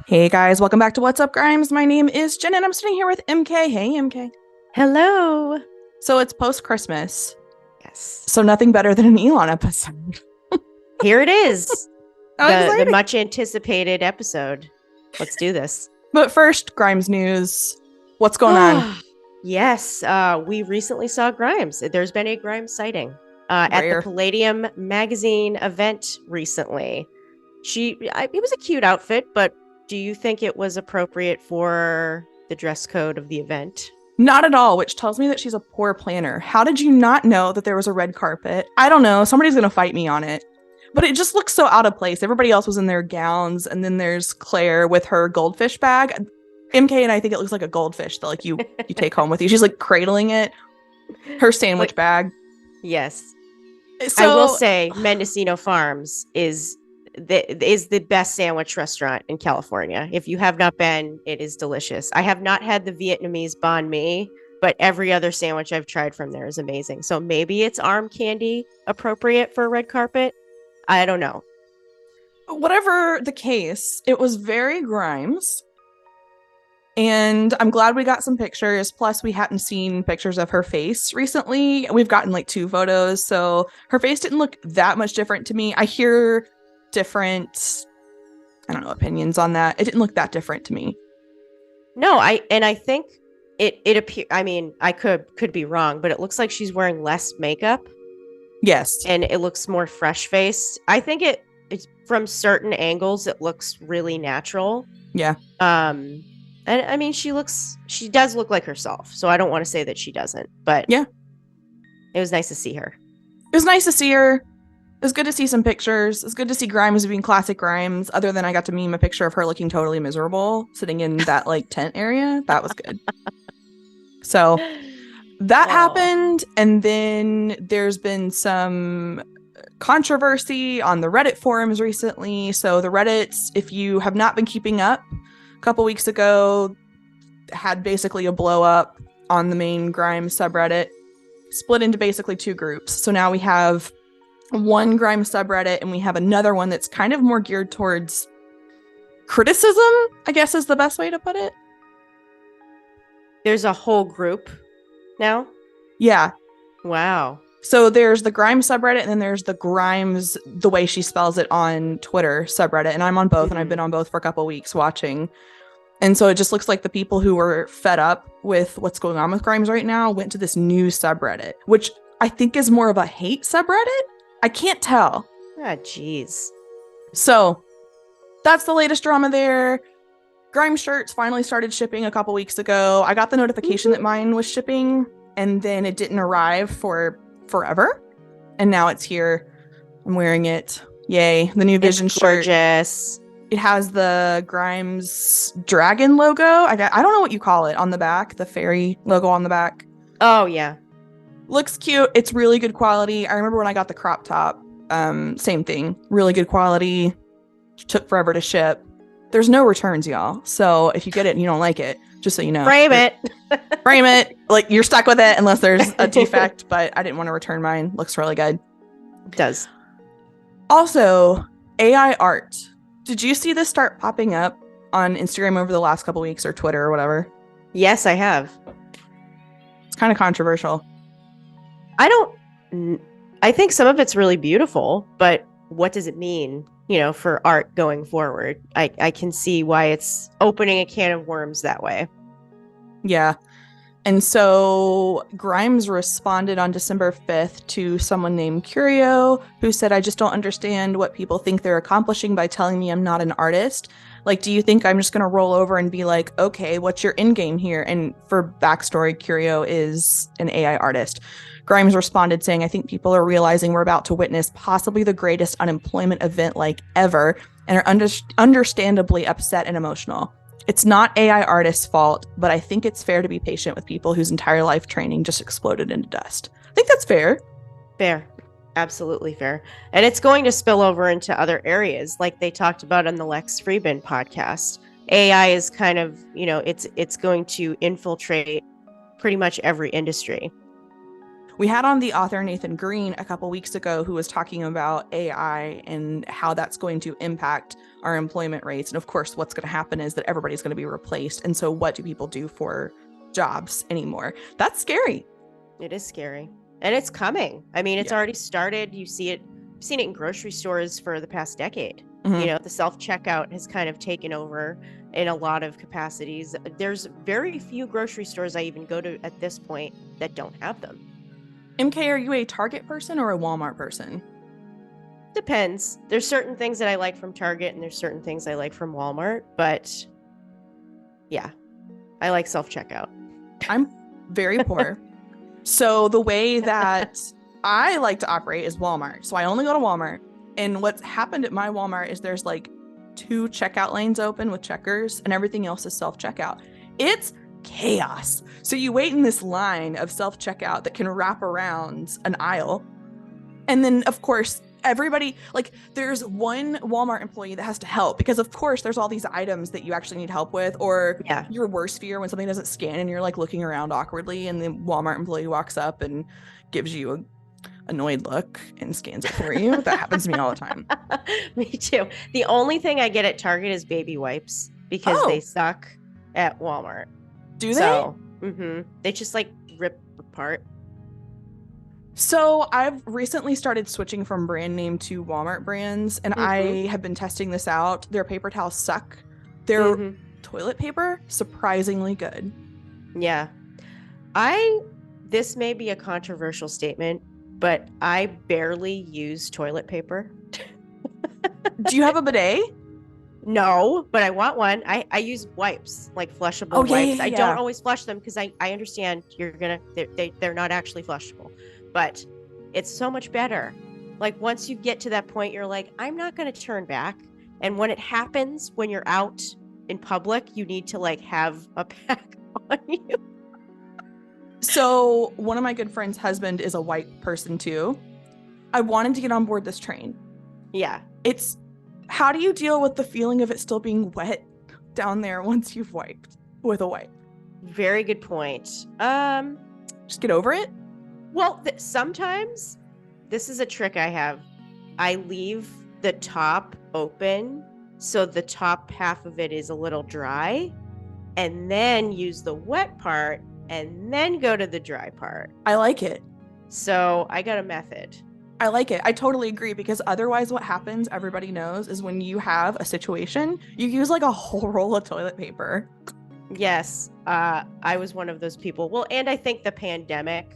Hey guys, welcome back to What's Up Grimes. My name is Jen and I'm sitting here with MK. Hey MK. Hello. So it's post-Christmas, Yes. so nothing better than an Elon episode. Here it is. How The exciting. much anticipated episode. Let's do this. But first, Grimes news. What's going on? Oh, yes. We recently saw Grimes. There's been a Grimes sighting at the Rare. Palladium magazine event recently. It was a cute outfit, but do you think it was appropriate for the dress code of the event? Not at all, which tells me that she's a poor planner. How did you not know that there was a red carpet? I don't know. Somebody's going to fight me on it. But it just looks so out of place. Everybody else was in their gowns, and then there's Claire with her goldfish bag. MK and I think it looks like a goldfish that you take home with you. She's like cradling it. Her sandwich Like, bag. yes. I will So say Mendocino Farms is the best sandwich restaurant in California. If you have not been, it is delicious. I have not had the Vietnamese banh mi, but every other sandwich I've tried from there is amazing. So maybe it's arm candy appropriate for a red carpet. I don't know. whatever the case, it was very Grimes. And I'm glad we got some pictures. Plus, we hadn't seen pictures of her face recently. We've gotten like two photos. So her face didn't look that much different to me. I hear different, I don't know, opinions on that. It didn't look that different to me. No, I think it appear. I mean, I could be wrong, but it looks like she's wearing less makeup Yes. and it looks more fresh faced. I think it's from certain angles it looks really natural. Yeah. And I mean she does look like herself, so I don't want to say that she doesn't, but Yeah. it was nice to see her. It was nice to see her. It was good to see some pictures. It's good to see Grimes being classic Grimes, other than I got to meme a picture of her looking totally miserable sitting in that like tent area. That was good. So that Oh. happened. And then there's been some controversy on the Reddit forums recently. So the Reddits, if you have not been keeping up, a couple weeks ago had basically a blow up on the main Grimes subreddit, split into basically two groups. So now we have one Grimes subreddit and we have another one that's kind of more geared towards criticism, I guess is the best way to put it. There's a whole group now. Yeah. Wow. So there's the Grimes subreddit and then there's the Grimes, the way she spells it on Twitter subreddit. And I'm on both and I've been on both for a couple weeks watching. And so it just looks like the people who were fed up with what's going on with Grimes right now went to this new subreddit, which I think is more of a hate subreddit. I can't tell. Ah, jeez. So that's the latest drama there. Grimes shirts finally started shipping a couple weeks ago. I got the notification that mine was shipping and then it didn't arrive for forever. And now it's here. I'm wearing it. Yay. The new Vision It's shirt. gorgeous. It has the Grimes dragon logo. I don't know what you call it on the back, the fairy logo on the back. Oh yeah. Looks cute. It's really good quality. I remember when I got the crop top, same thing. Really good quality. Took forever to ship. There's no returns, y'all. So if you get it and you don't like it, just so you know. Frame it. Frame it. Like you're stuck with it unless there's a defect, but I didn't want to return mine. Looks really good. It does. Also, AI art. Did you see this start popping up on Instagram over the last couple weeks or Twitter or whatever? Yes, I have. It's kind of controversial. I think some of it's really beautiful, but what does it mean, for art going forward? I can see why it's opening a can of worms that way. Yeah. And so Grimes responded on December 5th to someone named Curio who said, I just don't understand what people think they're accomplishing by telling me I'm not an artist. Like, do you think I'm just going to roll over and be like, okay, what's your end game here? And for backstory, Curio is an AI artist. Grimes responded saying, I think people are realizing we're about to witness possibly the greatest unemployment event like ever and are understandably upset and emotional. It's not AI artists' fault, but I think it's fair to be patient with people whose entire life training just exploded into dust. I think that's fair. Fair. Absolutely fair. And it's going to spill over into other areas like they talked about on the Lex Friedman podcast. AI is kind of, it's going to infiltrate pretty much every industry. We had on the author Nathan Green a couple weeks ago who was talking about AI and how that's going to impact our employment rates. And of course, what's going to happen is that everybody's going to be replaced. And so what do people do for jobs anymore? That's scary. It is scary. And it's coming. I mean, it's Yeah. already started. You've seen it in grocery stores for the past decade. Mhm. You know, the self-checkout has kind of taken over in a lot of capacities. There's very few grocery stores I even go to at this point that don't have them. MK, are you a Target person or a Walmart person? Depends. There's certain things that I like from Target and there's certain things I like from Walmart, but yeah, I like self-checkout. I'm very poor. So the way that I like to operate is Walmart. So I only go to Walmart. And what's happened at my Walmart is there's like 2 checkout lanes open with checkers and everything else is self-checkout. It's chaos. So you wait in this line of self-checkout that can wrap around an aisle. And then, of course, everybody, like, there's one Walmart employee that has to help because, of course, there's all these items that you actually need help with, or Yeah. your worst fear when something doesn't scan and you're like looking around awkwardly and the Walmart employee walks up and gives you a annoyed look and scans it for you. That happens to me all the time. Me too. The only thing I get at Target is baby wipes because they suck at Walmart. Do they? So, they just like rip apart. So I've recently started switching from brand name to Walmart brands, and I have been testing this out. Their paper towels suck. Their toilet paper, surprisingly good. Yeah. This may be a controversial statement, but I barely use toilet paper. Do you have a bidet? No, but I want one. I use wipes, like flushable wipes. I don't always flush them because I understand they're not actually flushable, but it's so much better. Like once you get to that point, you're like, I'm not going to turn back. And when it happens, when you're out in public, you need to like have a pack on you. So one of my good friend's husband is a white person too. I wanted to get on board this train. Yeah. How do you deal with the feeling of it still being wet down there once you've wiped with a wipe? Very good point. Just get over it? Well, sometimes this is a trick I have. I leave the top open so the top half of it is a little dry and then use the wet part and then go to the dry part. I like it. So I got a method. I like it. I totally agree because otherwise what happens, everybody knows, is when you have a situation, you use like a whole roll of toilet paper. Yes. I was one of those people. Well, and I think the pandemic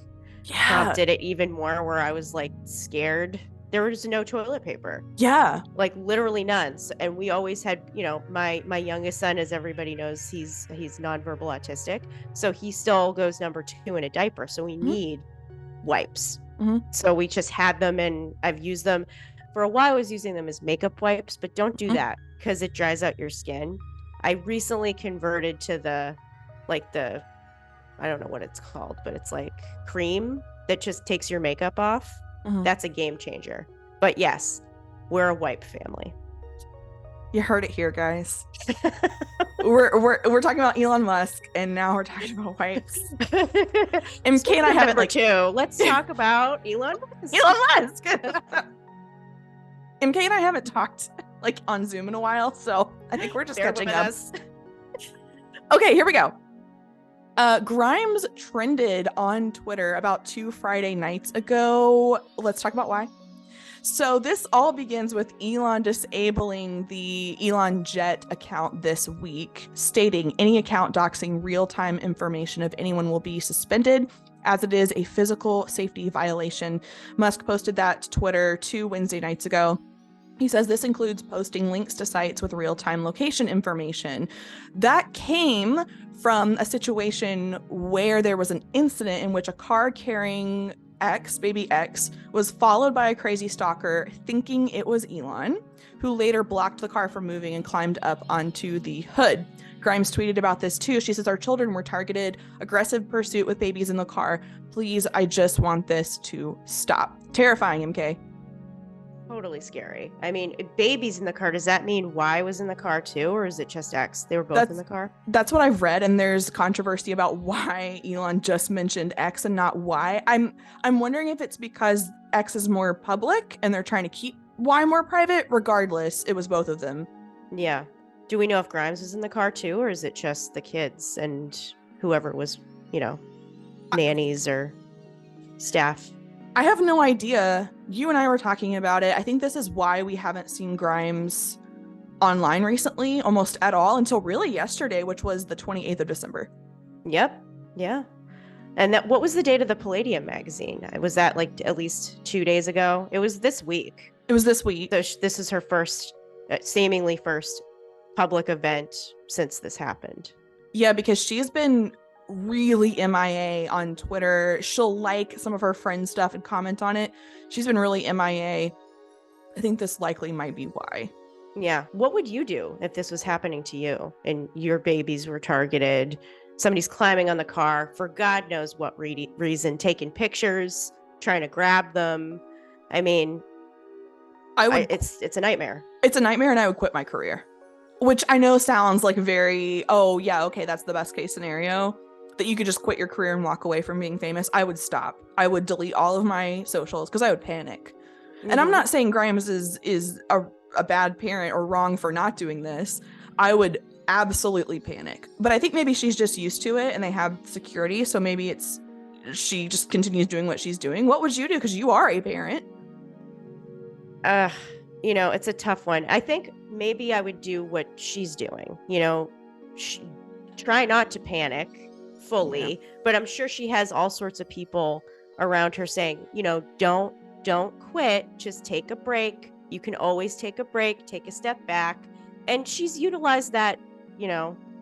prompted it even more where I was like scared. There was no toilet paper. Yeah. Like literally none. And we always had, my youngest son, as everybody knows, he's nonverbal autistic. So he still goes number 2 in a diaper. So we need wipes. So we just had them and I've used them. For a while I was using them as makeup wipes, but don't do that because it dries out your skin. I recently converted to I don't know what it's called, but it's like cream that just takes your makeup off. That's a game changer. But yes, we're a wipe family. You heard it here, guys. we're talking about Elon Musk, and now we're talking about wipes. And Kate and I haven't like too. Let's talk about Elon Musk. Elon Musk. MK and I haven't talked like on Zoom in a while, so I think we're just catching up. Okay, here we go. Grimes trended on Twitter about 2 Friday nights ago. Let's talk about why. So this all begins with Elon disabling the Elon Jet account this week, stating any account doxing real-time information of anyone will be suspended, as it is a physical safety violation. Musk posted that to Twitter 2 Wednesday nights ago. He says this includes posting links to sites with real-time location information. That came from a situation where there was an incident in which a car carrying baby X, was followed by a crazy stalker thinking it was Elon, who later blocked the car from moving and climbed up onto the hood. Grimes tweeted about this too. She says, our children were targeted, aggressive pursuit with babies in the car. Please, I just want this to stop. Terrifying, MK. Totally scary. I mean, baby's in the car. Does that mean Y was in the car too, or is it just X? They were both in That's the car? that's what I've read, and there's controversy about why Elon just mentioned X and not Y. I'm wondering if it's because X is more public and they're trying to keep Y more private. Regardless, it was both of them. Yeah. Do we know if Grimes was in the car too, or is it just the kids and whoever was, nannies or staff? I have no idea. You and I were talking about it. I think this is why we haven't seen Grimes online recently, almost at all, until really yesterday, which was the 28th of December. Yep. Yeah. And what was the date of the Palladium magazine? Was that like at least 2 days ago? It was this week. It was this week. So this is her seemingly first public event since this happened. Yeah, because she's been really MIA on Twitter. She'll like some of her friends' stuff and comment on it. She's been really MIA. I think this likely might be why. Yeah. What would you do if this was happening to you and your babies were targeted? Somebody's climbing on the car for God knows what reason, taking pictures, trying to grab them. I mean, it's a nightmare. It's a nightmare, and I would quit my career. Which I know sounds like very, oh, yeah, okay, that's the best case scenario, that you could just quit your career and walk away from being famous. I would stop. I would delete all of my socials because I would panic. Mm-hmm. And I'm not saying Grimes is a bad parent or wrong for not doing this. I would absolutely panic. But I think maybe she's just used to it and they have security. So maybe she just continues doing what she's doing. What would you do? Because you are a parent. It's a tough one. I think maybe I would do what she's doing. Try not to panic fully, but I'm sure she has all sorts of people around her saying, don't quit, just take a break. You can always take a break, take a step back. And she's utilized that,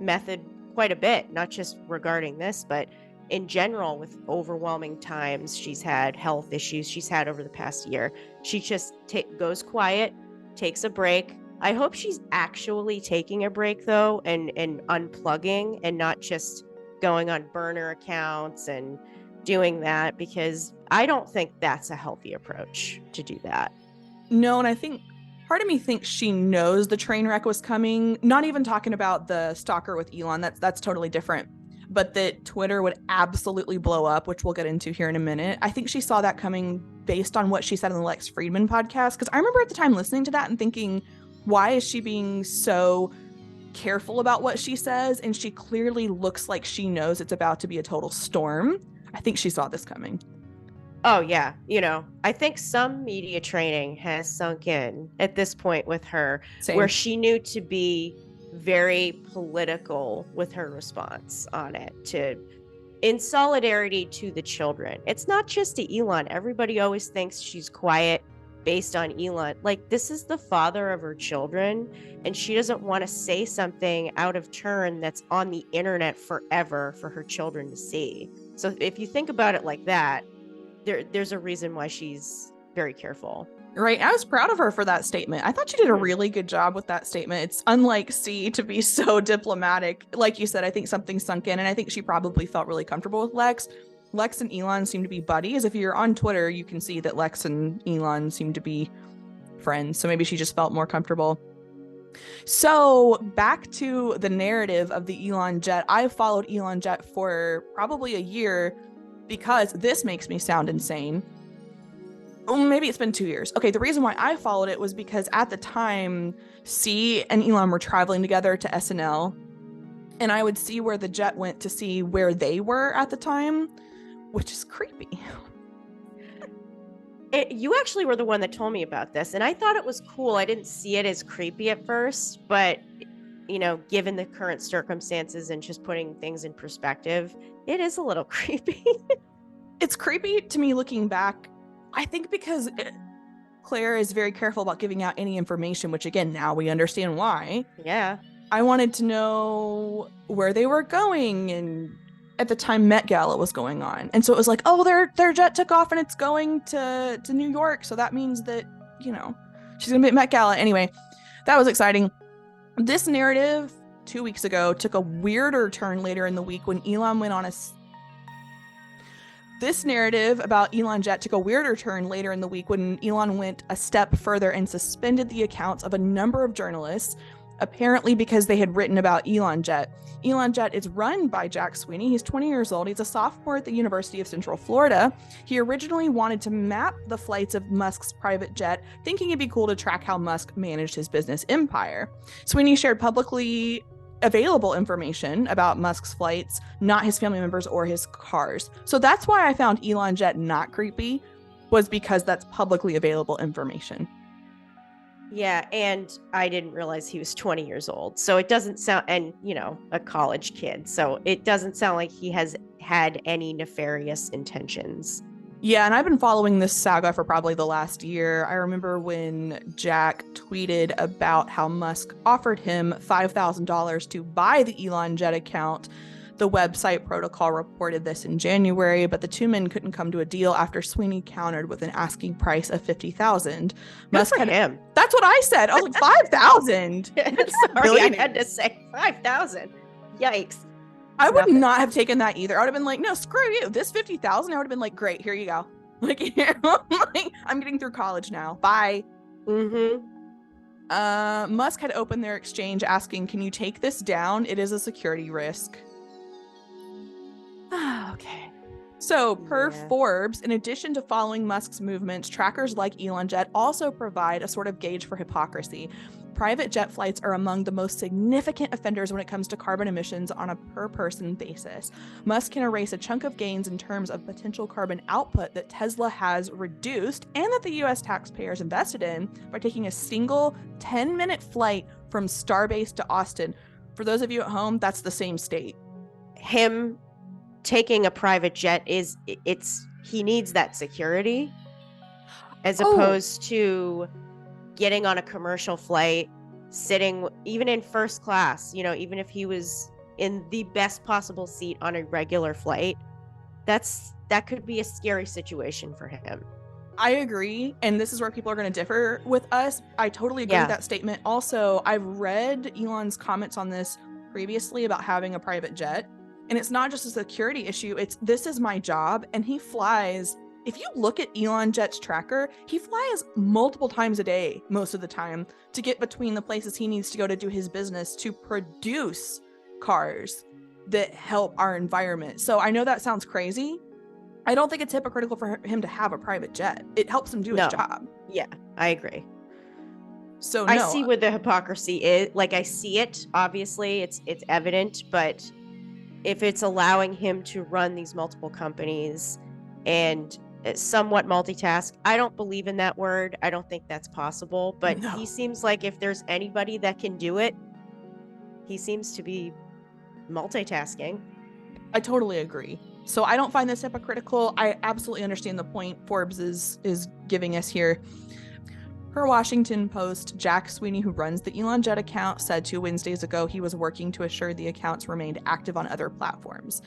method quite a bit, not just regarding this, but in general with overwhelming times she's had, health issues she's had over the past year. She just goes quiet, takes a break. I hope she's actually taking a break though, and unplugging and not just going on burner accounts and doing that, because I don't think that's a healthy approach to do that. No, and I think part of me thinks she knows the train wreck was coming. Not even talking about the stalker with Elon, that's totally different. But that Twitter would absolutely blow up, which we'll get into here in a minute. I think she saw that coming based on what she said on the Lex Fridman podcast. Because I remember at the time listening to that and thinking, why is she being so careful about what she says? And she clearly looks like she knows it's about to be a total storm. I think she saw this coming. Oh, yeah. I think some media training has sunk in at this point with her. Same. Where she knew to be very political with her response on it, in solidarity to the children. It's not just to Elon. Everybody always thinks she's quiet based on Elon. Like, this is the father of her children, and she doesn't want to say something out of turn that's on the internet forever for her children to see. So if you think about it like that, there's a reason why she's very careful. Right. I was proud of her for that statement. I thought she did a really good job with that statement. It's unlike C to be so diplomatic. Like you said, I think something sunk in, and I think she probably felt really comfortable with Lex. Lex and Elon seem to be buddies. If you're on Twitter, you can see that Lex and Elon seem to be friends. So maybe she just felt more comfortable. So back to the narrative of the Elon Jet. I've followed Elon Jet for probably a year because this makes me sound insane. Oh, maybe it's been 2 years. Okay, the reason why I followed it was because at the time, C and Elon were traveling together to SNL, and I would see where the jet went to see where they were at the time, which is creepy. You actually were the one that told me about this, and I thought it was cool. I didn't see it as creepy at first, but, given the current circumstances and just putting things in perspective, it is a little creepy. It's creepy to me looking back. I think because Claire is very careful about giving out any information, which again, now we understand why. Yeah. I wanted to know where they were going, and at the time Met Gala was going on. And so it was like, oh, their jet took off and it's going to New York. So that means that, she's going to be at Met Gala. Anyway, that was exciting. This narrative 2 weeks ago took a weirder turn later in the week when Elon went on This narrative about Elon Jet took a weirder turn later in the week when Elon went a step further and suspended the accounts of a number of journalists, apparently because they had written about Elon Jet. Elon Jet is run by Jack Sweeney. He's 20 years old. He's a sophomore at the University of Central Florida. He originally wanted to map the flights of Musk's private jet, thinking it'd be cool to track how Musk managed his business empire. Sweeney shared publicly available information about Musk's flights, not his family members or his cars. So that's why I found Elon Jet not creepy, was because that's publicly available information. Yeah, and I didn't realize he was 20 years old. So it doesn't sound, and a college kid. So it doesn't sound like he has had any nefarious intentions. Yeah, and I've been following this saga for probably the last year. I remember when Jack tweeted about how Musk offered him $5,000 to buy the Elon Jet account. The website Protocol reported this in January, but the two men couldn't come to a deal after Sweeney countered with an asking price of $50,000. Musk had him. That's what I said. I was like, 5,000. Sorry, I had to say 5,000. Yikes. I would not have taken that either. I would have been like, no, screw you. This 50,000, I would have been like, great, here you go. Like, I'm getting through college now. Bye. Musk had opened their exchange asking, can you take this down? It is a security risk. Okay. So, per Forbes, in addition to following Musk's movements, trackers like Elon Jet also provide a sort of gauge for hypocrisy. Private jet flights are among the most significant offenders when it comes to carbon emissions on a per-person basis. Musk can erase a chunk of gains in terms of potential carbon output that Tesla has reduced and that the U.S. taxpayers invested in by taking a single 10-minute flight from Starbase to Austin. For those of you at home, that's the same state. Him taking a private jet he needs that security as opposed to getting on a commercial flight, sitting even in first class, even if he was in the best possible seat on a regular flight, that could be a scary situation for him. I agree. And this is where people are going to differ with us. I totally agree with that statement. Also, I've read Elon's comments on this previously about having a private jet. And it's not just a security issue. This is my job. And he flies. If you look at Elon Jet's tracker, he flies multiple times a day, most of the time, to get between the places he needs to go to do his business to produce cars that help our environment. So I know that sounds crazy. I don't think it's hypocritical for him to have a private jet. It helps him do his job. Yeah, I agree. So I see where the hypocrisy is. Like, I see it, obviously, it's evident, but if it's allowing him to run these multiple companies and somewhat multitask, I don't believe in that word. I don't think that's possible, but he seems like if there's anybody that can do it, he seems to be multitasking. I totally agree. So I don't find this hypocritical. I absolutely understand the point Forbes is giving us here. Per Washington Post, Jack Sweeney, who runs the Elon Jet account, said 2 Wednesdays ago he was working to assure the accounts remained active on other platforms.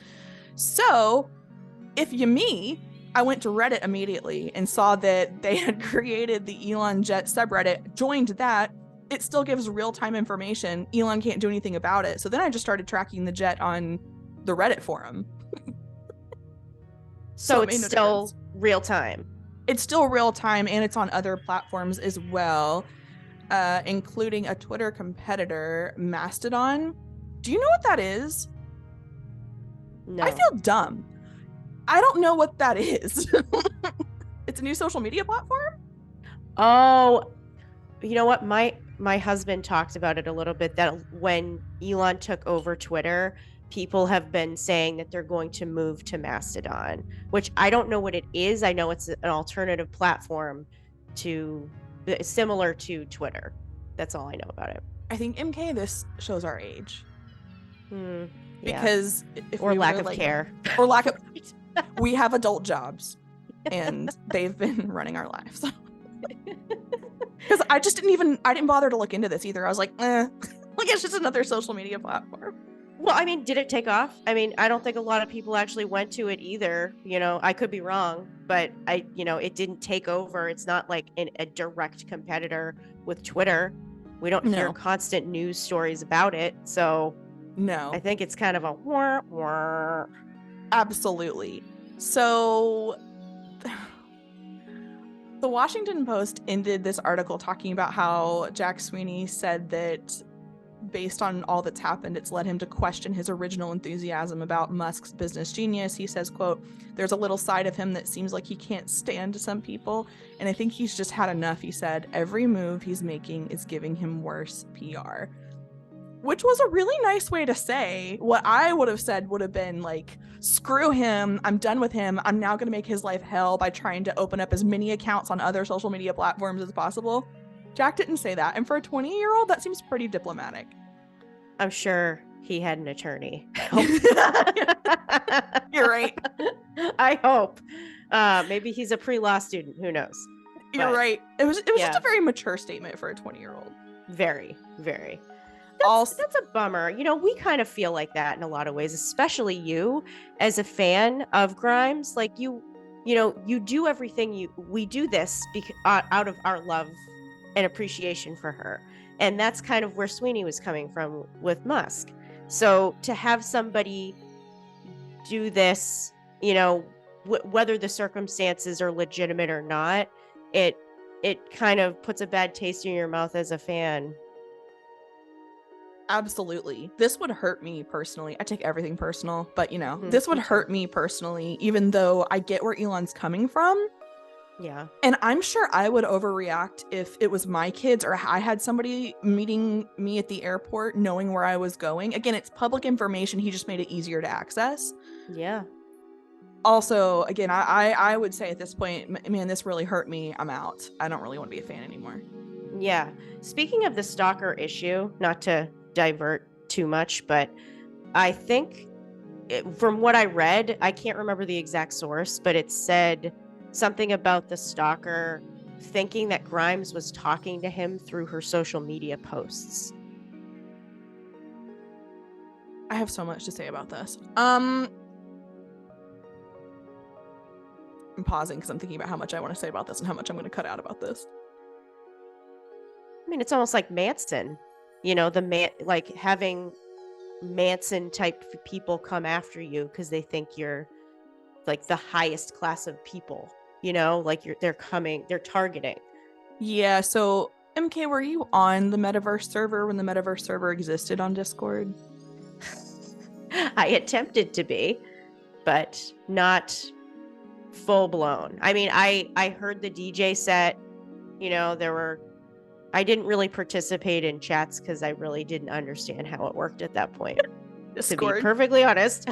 So, if you me, I went to Reddit immediately and saw that they had created the Elon Jet subreddit, joined that. It still gives real-time information. Elon can't do anything about it. So then I just started tracking the jet on the Reddit forum. So it's still real-time. It's still real-time, and it's on other platforms as well, including a Twitter competitor, Mastodon. Do you know what that is? No. I feel dumb. I don't know what that is. It's a new social media platform? Oh, you know what? My husband talked about it a little bit, that when Elon took over Twitter, people have been saying that they're going to move to Mastodon, which I don't know what it is. I know it's an alternative platform similar to Twitter. That's all I know about it. I think, MK, this shows our age. Yeah. Because if or lack of care. Or lack of... We have adult jobs, and they've been running our lives. Because I didn't bother to look into this either. I was like, like it's just another social media platform. Well, I mean, did it take off? I mean, I don't think a lot of people actually went to it either. I could be wrong, but it didn't take over. It's not like a direct competitor with Twitter. We don't hear constant news stories about it. So no, I think it's kind of a wah, wah. Absolutely. So the Washington Post ended this article talking about how Jack Sweeney said that based on all that's happened, it's led him to question his original enthusiasm about Musk's business genius. He says, quote, "There's a little side of him that seems like he can't stand some people, and I think he's just had enough." He said, "Every move he's making is giving him worse PR." Which was a really nice way to say. What I would have said would have been like, screw him, I'm done with him, I'm now going to make his life hell by trying to open up as many accounts on other social media platforms as possible. Jack didn't say that. And for a 20-year-old, that seems pretty diplomatic. I'm sure he had an attorney. You're right. I hope. Maybe he's a pre-law student. Who knows? You're right. It was just a very mature statement for a 20-year-old. Very, very. That's a bummer. You know, we kind of feel like that in a lot of ways, especially you as a fan of Grimes. Like you do everything we do this out of our love and appreciation for her. And that's kind of where Sweeney was coming from with Musk. So to have somebody do this, you know, whether the circumstances are legitimate or not, it kind of puts a bad taste in your mouth as a fan. Absolutely. This would hurt me personally. I take everything personal, but you know, this would hurt me personally, even though I get where Elon's coming from. Yeah. And I'm sure I would overreact if it was my kids or I had somebody meeting me at the airport knowing where I was going. Again, it's public information. He just made it easier to access. Yeah. Also, again, I would say at this point, man, this really hurt me. I'm out. I don't really want to be a fan anymore. Yeah. Speaking of the stalker issue, not to divert too much, but I think from what I read, I can't remember the exact source, but it said something about the stalker thinking that Grimes was talking to him through her social media posts. I have so much to say about this. I'm pausing because I'm thinking about how much I want to say about this and how much I'm going to cut out about this. I mean, it's almost like Manson, you know, like having Manson type people come after you because they think you're like the highest class of people, you know, like they're targeting. Yeah. So MK, were you on the metaverse server when the metaverse server existed on Discord? I attempted to be, but not full blown. I mean, I heard the DJ set, you know, I didn't really participate in chats because I really didn't understand how it worked at that point. Discord. To be perfectly honest.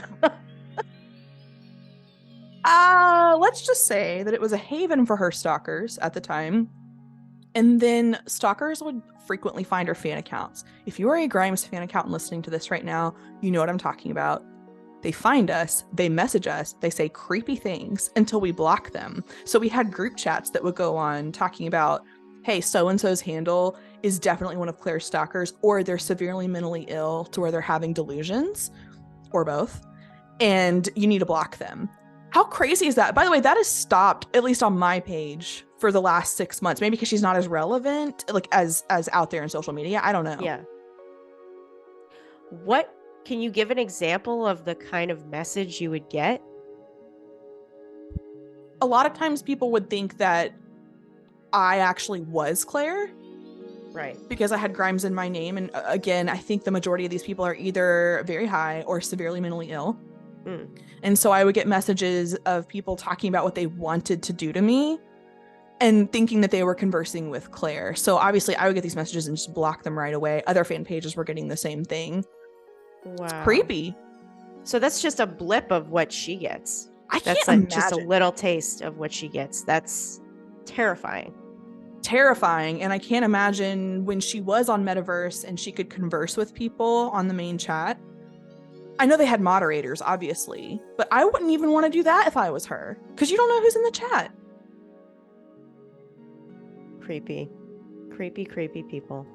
Let's just say that it was a haven for her stalkers at the time. And then stalkers would frequently find her fan accounts. If you are a Grimes fan account and listening to this right now, you know what I'm talking about. They find us, they message us, they say creepy things until we block them. So we had group chats that would go on talking about, hey, so-and-so's handle is definitely one of Claire's stalkers, or they're severely mentally ill to where they're having delusions, or both, and you need to block them. How crazy is that? By the way, that has stopped, at least on my page, for the last 6 months. Maybe because she's not as relevant, like as out there in social media. I don't know. Yeah. What can you give an example of the kind of message you would get? A lot of times people would think that I actually was Claire. Right. Because I had Grimes in my name. And again, I think the majority of these people are either very high or severely mentally ill. And so I would get messages of people talking about what they wanted to do to me and thinking that they were conversing with Claire. So obviously I would get these messages and just block them right away. Other fan pages were getting the same thing. Wow. It's creepy. So that's just a blip of what she gets. That's like just a little taste of what she gets. That's terrifying. And I can't imagine when she was on Metaverse and she could converse with people on the main chat. I know they had moderators, obviously, but I wouldn't even want to do that if I was her, because you don't know who's in the chat. Creepy people.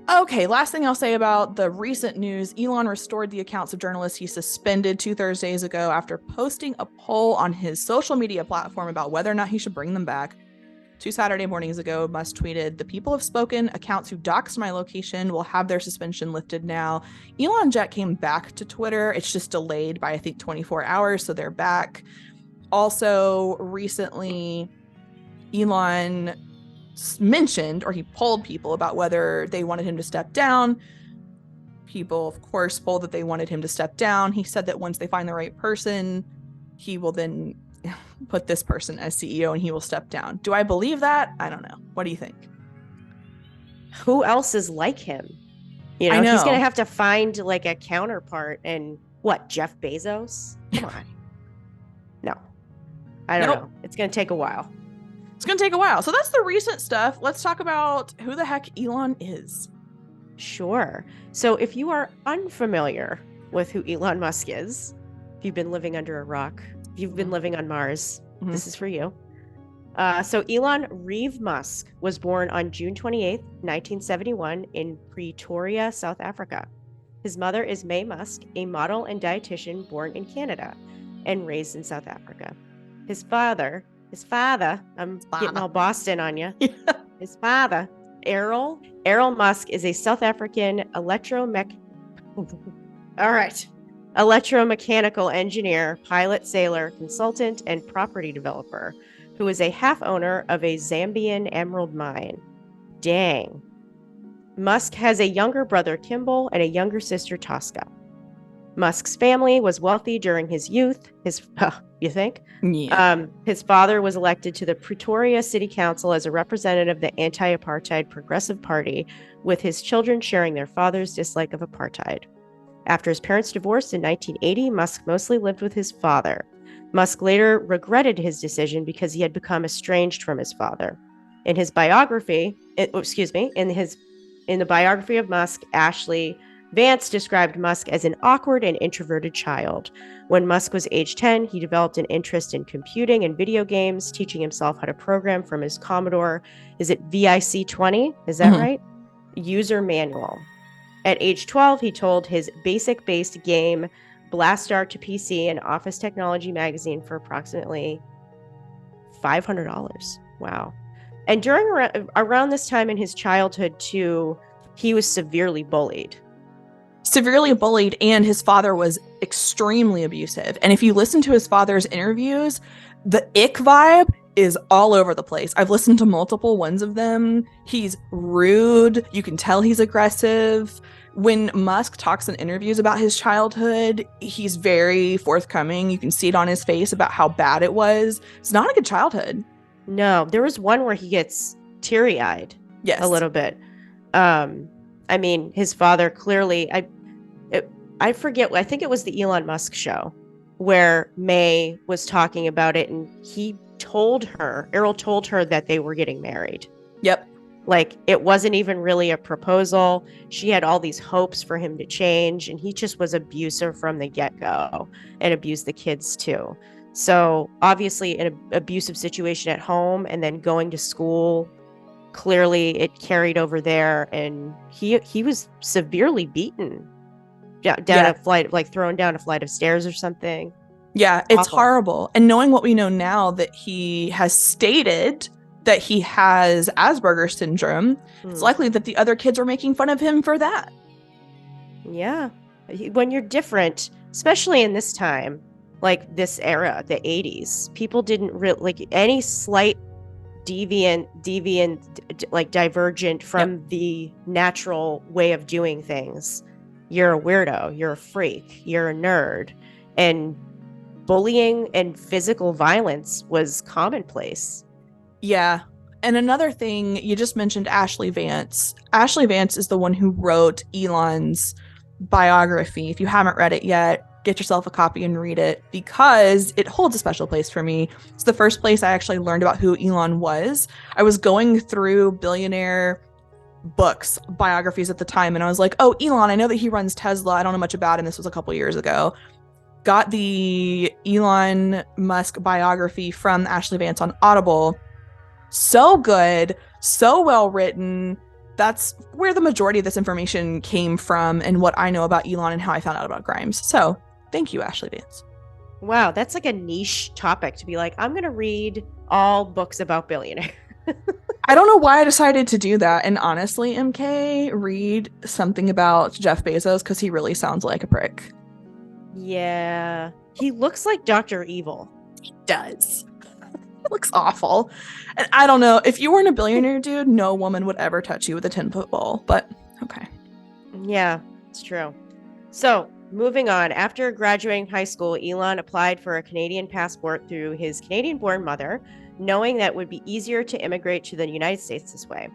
Okay, last thing I'll say about the recent news, Elon restored the accounts of journalists he suspended 2 Thursdays ago after posting a poll on his social media platform about whether or not he should bring them back. 2 Saturday mornings ago, Musk tweeted, "The people have spoken. Accounts who doxed my location will have their suspension lifted now." Elon Jet came back to Twitter. It's just delayed by, I think, 24 hours, so they're back. Also, recently, Elon mentioned, or he polled people about whether they wanted him to step down. People, of course, polled that they wanted him to step down. He said that once they find the right person, he will then put this person as CEO and he will step down. Do I believe that? I don't know. What do you think? Who else is like him? You I know, he's going to know. have to find like a counterpart. And what, Jeff Bezos? Come on. No, I don't Nope. know. It's going to take a while. It's going to take a while. So that's the recent stuff. Let's talk about who the heck Elon is. Sure. So if you are unfamiliar with who Elon Musk is, if you've been living under a rock, if you've been living on Mars, this is for you. So Elon Reeve Musk was born on June 28th, 1971 in Pretoria, South Africa. His mother is May Musk, a model and dietitian born in Canada and raised in South Africa. His father, I'm getting all Boston on you. His father, Errol Musk, is a South African electromechanical engineer, pilot, sailor, consultant, and property developer who is a half owner of a Zambian emerald mine. Dang. Musk has a younger brother, Kimball, and a younger sister, Tosca. Musk's family was wealthy during his youth. You think? Yeah. His father was elected to the Pretoria City Council as a representative of the anti-apartheid Progressive Party, with his children sharing their father's dislike of apartheid. After his parents divorced in 1980, Musk mostly lived with his father. Musk later regretted his decision because he had become estranged from his father. In his biography, in the biography of Musk, Ashley Vance described Musk as an awkward and introverted child. When Musk was age 10, he developed an interest in computing and video games, teaching himself how to program from his Commodore, is it VIC-20? Is that right? User manual. At age 12, he told his basic-based game Blastar to PC and Office Technology magazine for approximately $500. Wow. And during around this time in his childhood, too, he was severely bullied. And his father was extremely abusive. And if you listen to his father's interviews, the ick vibe is all over the place. I've listened to multiple ones of them. He's rude. You can tell he's aggressive. When Musk talks in interviews about his childhood, he's very forthcoming. You can see it on his face about how bad it was. It's not a good childhood. No, there was one where he gets teary-eyed. Yes. A little bit. I mean, his father clearly, I forget, I think it was the Elon Musk show where May was talking about it, and Errol told her that they were getting married. Yep. Like, it wasn't even really a proposal. She had all these hopes for him to change, and he just was abusive from the get-go and abused the kids too. So obviously an abusive situation at home, and then going to school, clearly it carried over there, and he was severely beaten down a flight, like thrown down a flight of stairs or something. Yeah, it's horrible. And knowing what we know now, that he has stated that he has Asperger's syndrome, it's likely that the other kids were making fun of him for that. Yeah. When you're different, especially in this time, like this era, the 80s, people didn't really, like, any slight deviant, like divergent from the natural way of doing things, you're a weirdo, you're a freak, you're a nerd. And bullying and physical violence was commonplace. Yeah. And another thing, you just mentioned Ashley Vance. Ashley Vance is the one who wrote Elon's biography. If you haven't read it yet, get yourself a copy and read it, because it holds a special place for me. It's the first place I actually learned about who Elon was. I was going through billionaire books, biographies at the time, and I was like, oh, Elon, I know that he runs Tesla. I don't know much about him. This was a couple years ago. Got the Elon Musk biography from Ashley Vance on Audible. So good, so well written. That's where the majority of this information came from, and what I know about Elon and how I found out about Grimes. So thank you, Ashley Vance. Wow, that's like a niche topic to be like, I'm going to read all books about billionaires. I don't know why I decided to do that. And honestly, MK, read something about Jeff Bezos, because he really sounds like a prick. Yeah. He looks like Dr. Evil. Does. It looks awful. And I don't know. If you weren't a billionaire, dude, no woman would ever touch you with a 10-foot pole. But okay. Yeah, it's true. So, moving on. After graduating high school, Elon applied for a Canadian passport through his Canadian-born mother, knowing that it would be easier to immigrate to the United States this way.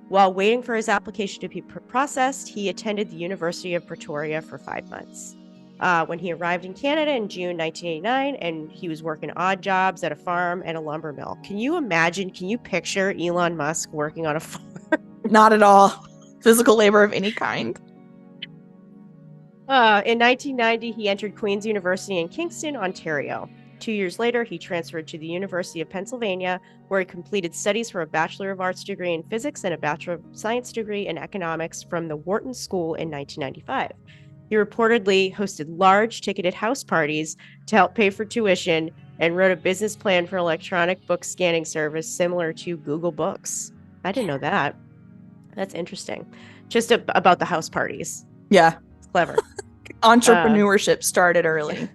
While waiting for his application to be processed, he attended the University of Pretoria for 5 months. When he arrived in Canada in June 1989, and he was working odd jobs at a farm and a lumber mill. Can you picture Elon Musk working on a farm? Not at all. Physical labor of any kind. In 1990, he entered Queen's University in Kingston, Ontario. 2 years later, he transferred to the University of Pennsylvania, where he completed studies for a Bachelor of Arts degree in physics and a Bachelor of Science degree in economics from the Wharton School in 1995. He reportedly hosted large ticketed house parties to help pay for tuition and wrote a business plan for electronic book scanning service similar to Google Books. I didn't know that. That's interesting. Just about the house parties. Yeah. It's clever. Entrepreneurship started early.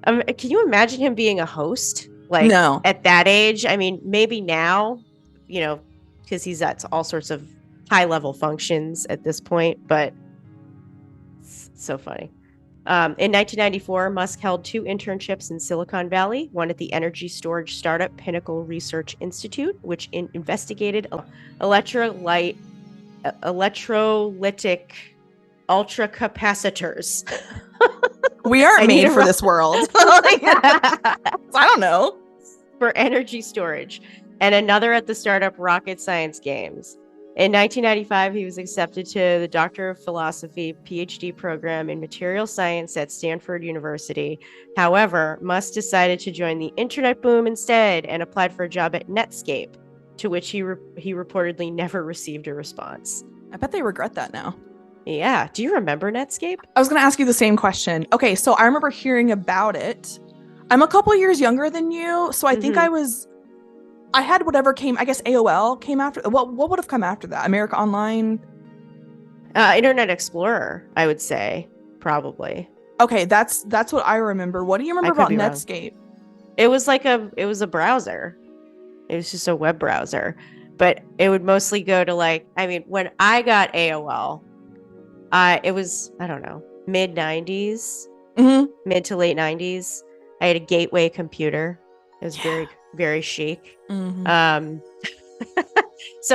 Can you imagine him being a host? Like, no. At that age? I mean, maybe now, because he's at all sorts of high-level functions at this point, but it's so funny. In 1994, Musk held 2 internships in Silicon Valley, one at the energy storage startup Pinnacle Research Institute, which investigated electrolytic ultracapacitors. We aren't made for this world. I don't know. For energy storage. And another at the startup Rocket Science Games. In 1995, he was accepted to the Doctor of Philosophy PhD program in material science at Stanford University. However, Musk decided to join the internet boom instead and applied for a job at Netscape, to which he reportedly never received a response. I bet they regret that now. Yeah. Do you remember Netscape? I was going to ask you the same question. Okay, so I remember hearing about it. I'm a couple years younger than you, so I think I had whatever came, I guess AOL came after. What would have come after that? America Online? Internet Explorer, I would say, probably. Okay, that's what I remember. What do you remember about Netscape? It was a browser. It was just a web browser. But it would mostly go to when I got AOL, it was, I don't know, mid-90s, mid to late 90s. I had a gateway computer. It was very, very chic. So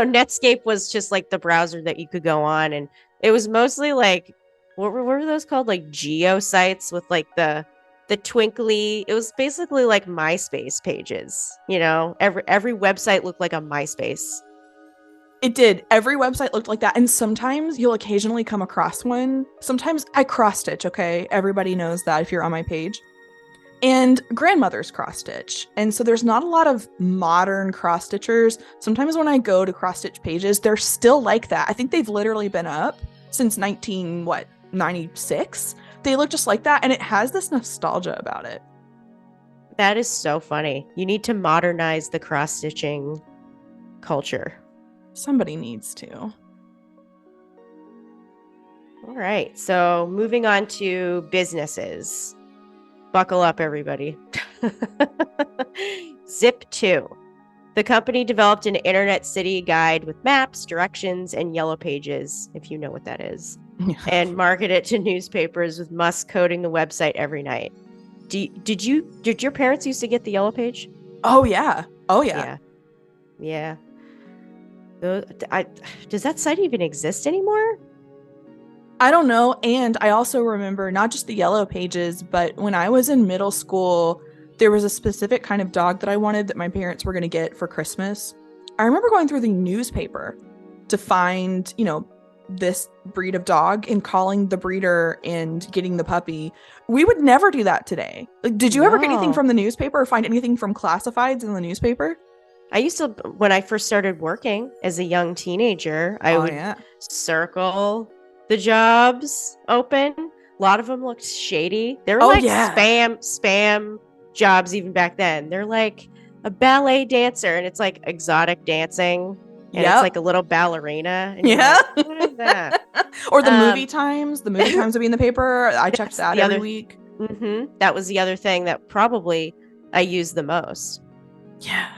Netscape was just like the browser that you could go on. And it was mostly like, what were those called? Like geo sites with like the twinkly. It was basically like MySpace pages. Every website looked like a MySpace. It did. Every website looked like that. And sometimes you'll occasionally come across one. Sometimes I cross stitch. Okay. Everybody knows that if you're on my page. And grandmother's cross stitch. And so there's not a lot of modern cross stitchers. Sometimes when I go to cross stitch pages, they're still like that. I think they've literally been up since 96. They look just like that. And it has this nostalgia about it. That is so funny. You need to modernize the cross stitching culture. Somebody needs to. All right. So moving on to businesses. Buckle up, everybody. Zip2. The company developed an internet city guide with maps, directions, and yellow pages, if you know what that is, and marketed it to newspapers with Musk coding the website every night. Did your parents used to get the yellow page? Oh, yeah. Oh, yeah. Yeah. Does that site even exist anymore? I don't know. And I also remember not just the yellow pages, but when I was in middle school, there was a specific kind of dog that I wanted that my parents were going to get for Christmas. I remember going through the newspaper to find, this breed of dog and calling the breeder and getting the puppy. We would never do that today. Like, did you ever get anything from the newspaper or find anything from classifieds in the newspaper? I used to, when I first started working as a young teenager, I would circle the jobs open. A lot of them looked shady. They were spam jobs even back then. They're like a ballet dancer and it's like exotic dancing and it's like a little ballerina. And like, what is that? Or the movie times. The movie times would be in the paper. I checked that every week. That was the other thing that probably I used the most. Yeah.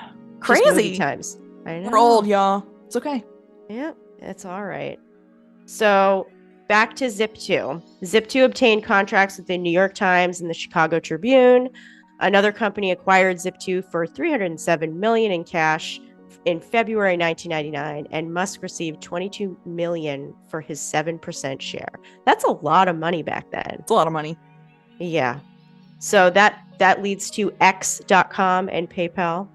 Just movie Crazy. times. I know. We're old, y'all. It's okay. Yeah, it's all right. So back to Zip2. Zip2 obtained contracts with the New York Times and the Chicago Tribune. Another company acquired Zip2 for $307 million in cash in February 1999, and Musk received $22 million for his 7% share. That's a lot of money back then. It's a lot of money. Yeah. So that leads to X.com and PayPal.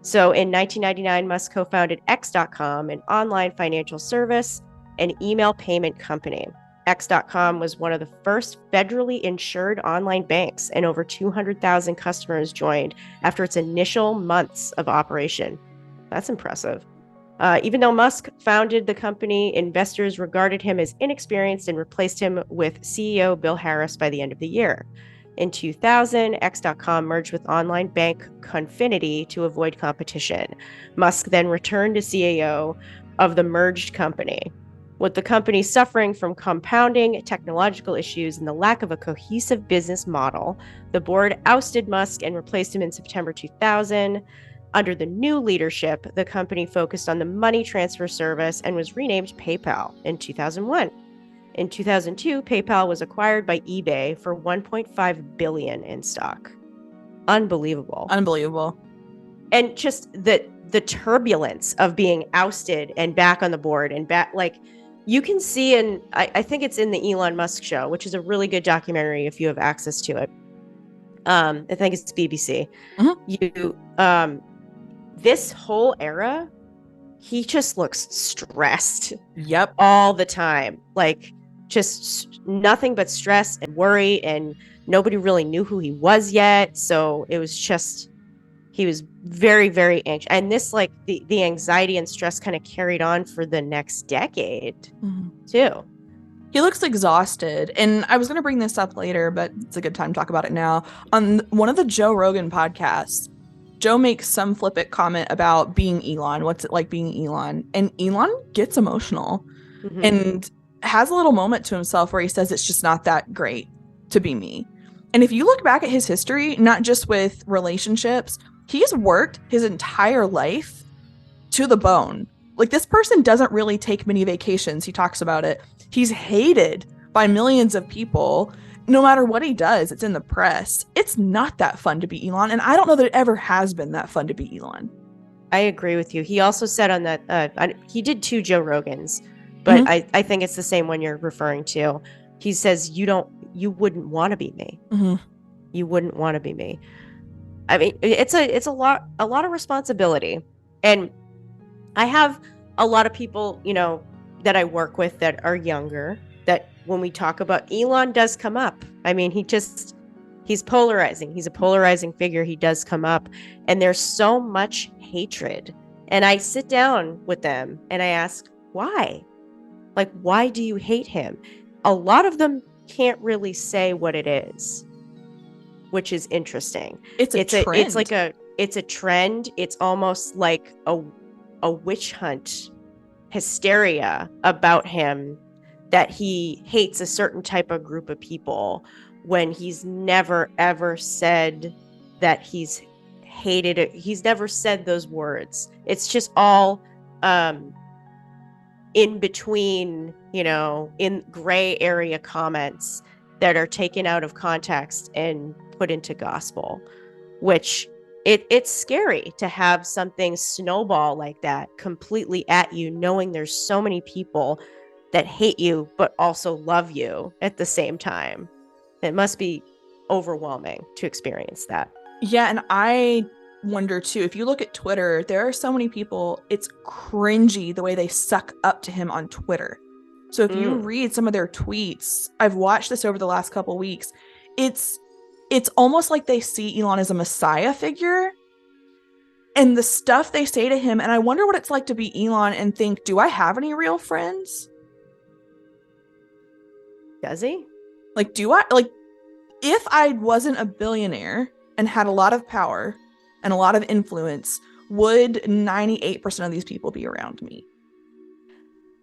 So in 1999, Musk co-founded X.com, an online financial service and email payment company. X.com was one of the first federally insured online banks, and over 200,000 customers joined after its initial months of operation. That's impressive. Even though Musk founded the company, investors regarded him as inexperienced and replaced him with CEO Bill Harris by the end of the year. In 2000, X.com merged with online bank Confinity to avoid competition. Musk then returned to CEO of the merged company. With the company suffering from compounding technological issues and the lack of a cohesive business model, the board ousted Musk and replaced him in September 2000. Under the new leadership, the company focused on the money transfer service and was renamed PayPal in 2001. In 2002, PayPal was acquired by eBay for $1.5 billion in stock. Unbelievable. Unbelievable. And just the turbulence of being ousted and back on the board and back, like you can see in, I think it's in the Elon Musk show, which is a really good documentary if you have access to it. I think it's BBC. This whole era, he just looks stressed. Yep. All the time. Like just nothing but stress and worry, and nobody really knew who he was yet. So it was just, he was very, very anxious. And this, like the anxiety and stress kind of carried on for the next decade too. He looks exhausted. And I was going to bring this up later, but it's a good time to talk about it now. On one of the Joe Rogan podcasts, Joe makes some flippant comment about being Elon. What's it like being Elon? And Elon gets emotional and has a little moment to himself where he says it's just not that great to be me. And if you look back at his history, not just with relationships, he's worked his entire life to the bone. Like, this person doesn't really take many vacations. He talks about it. He's hated by millions of people. No matter what he does, it's in the press. It's not that fun to be Elon. And I don't know that it ever has been that fun to be Elon. I agree with you. He also said on that, he did 2 Joe Rogans, but I think it's the same one you're referring to. He says, you wouldn't want to be me. You wouldn't want to be me. I mean, it's a lot of responsibility. And I have a lot of people, that I work with that are younger, that when we talk about, Elon does come up. I mean, he's polarizing. He's a polarizing figure. He does come up, and there's so much hatred. And I sit down with them and I ask, why? Like, why do you hate him? A lot of them can't really say what it is, which is interesting. It's a trend. It's almost like a witch hunt hysteria about him, that he hates a certain type of group of people when he's never ever said that he's hated it. He's never said those words. It's just all in between, in gray area comments that are taken out of context and put into gospel, which it's scary to have something snowball like that completely at you, knowing there's so many people that hate you but also love you at the same time. It must be overwhelming to experience that. Yeah, and I wonder too, if you look at Twitter, there are so many people, it's cringy the way they suck up to him on Twitter. So if you read some of their tweets, I've watched this over the last couple weeks, it's almost like they see Elon as a messiah figure, and the stuff they say to him, and I wonder what it's like to be Elon and think, do I have any real friends? Does he? Like, if I wasn't a billionaire and had a lot of power and a lot of influence, would 98% of these people be around me?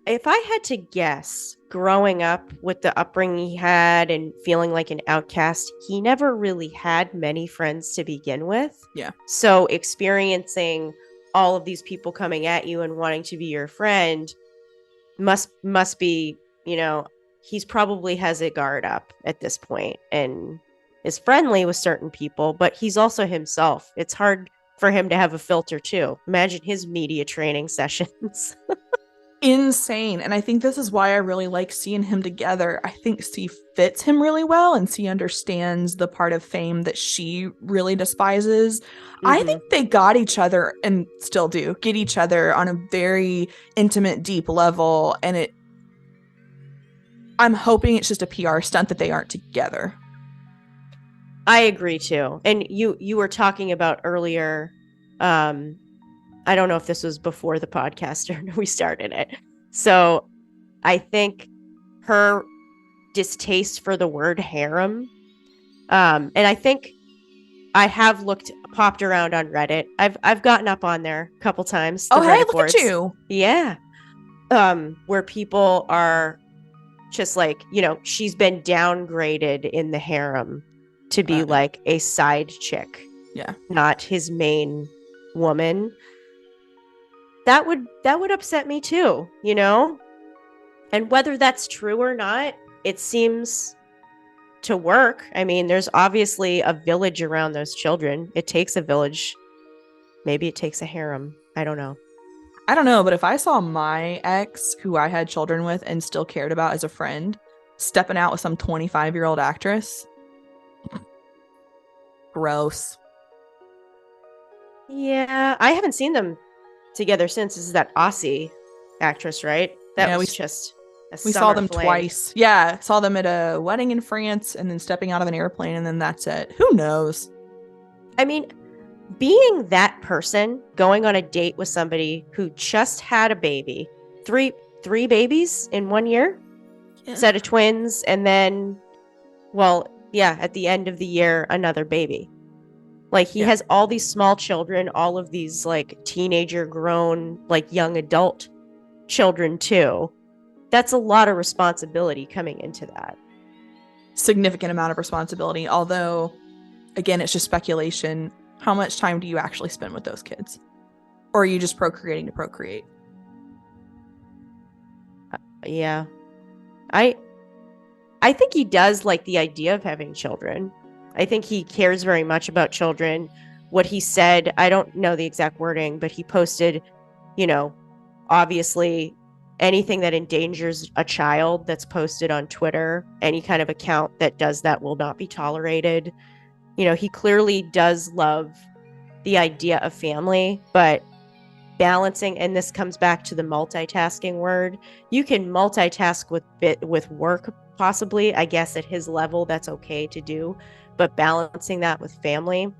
if I had to guess, growing up with the upbringing he had and feeling like an outcast, he never really had many friends to begin with. Yeah. So experiencing all of these people coming at you and wanting to be your friend must be, he's probably has a guard up at this point and is friendly with certain people, but he's also himself. It's hard for him to have a filter too. Imagine his media training sessions. Insane. And I think this is why I really like seeing him together. I think C fits him really well, and C understands the part of fame that she really despises. I think they got each other, and still do get each other on a very intimate, deep level. And I'm hoping it's just a PR stunt that they aren't together. I agree too. And you were talking about earlier, I don't know if this was before the podcast or we started it. So I think her distaste for the word harem, and I think I have popped around on Reddit. I've gotten up on there a couple times. Oh, hey, Reddit look boards. at you. Yeah. Where people are just like, she's been downgraded in the harem to be like a side chick. Yeah. Not his main woman. That would upset me too, And whether that's true or not, it seems to work. I mean, there's obviously a village around those children. It takes a village. Maybe it takes a harem. I don't know. But if I saw my ex, who I had children with and still cared about as a friend, stepping out with some 25-year-old actress, gross. Yeah, I haven't seen them together since. This is that Aussie actress, right? That was just we saw them twice. Yeah, saw them at a wedding in France and then stepping out of an airplane, and then that's it. Who knows? I mean, being that person, going on a date with somebody who just had a baby, three babies in 1 year, set of twins, and then, at the end of the year, another baby. Like, he has all these small children, all of these, like, teenager grown, like, young adult children, too. That's a lot of responsibility coming into that. Significant amount of responsibility. Although, again, it's just speculation. How much time do you actually spend with those kids? Or are you just procreating to procreate? Yeah. I think he does like the idea of having children. I think he cares very much about children. What he said, I don't know the exact wording, but he posted, obviously anything that endangers a child that's posted on Twitter, any kind of account that does that will not be tolerated. He clearly does love the idea of family, but balancing, and this comes back to the multitasking word. You can multitask with work, possibly. I guess at his level, that's okay to do. But balancing that with family,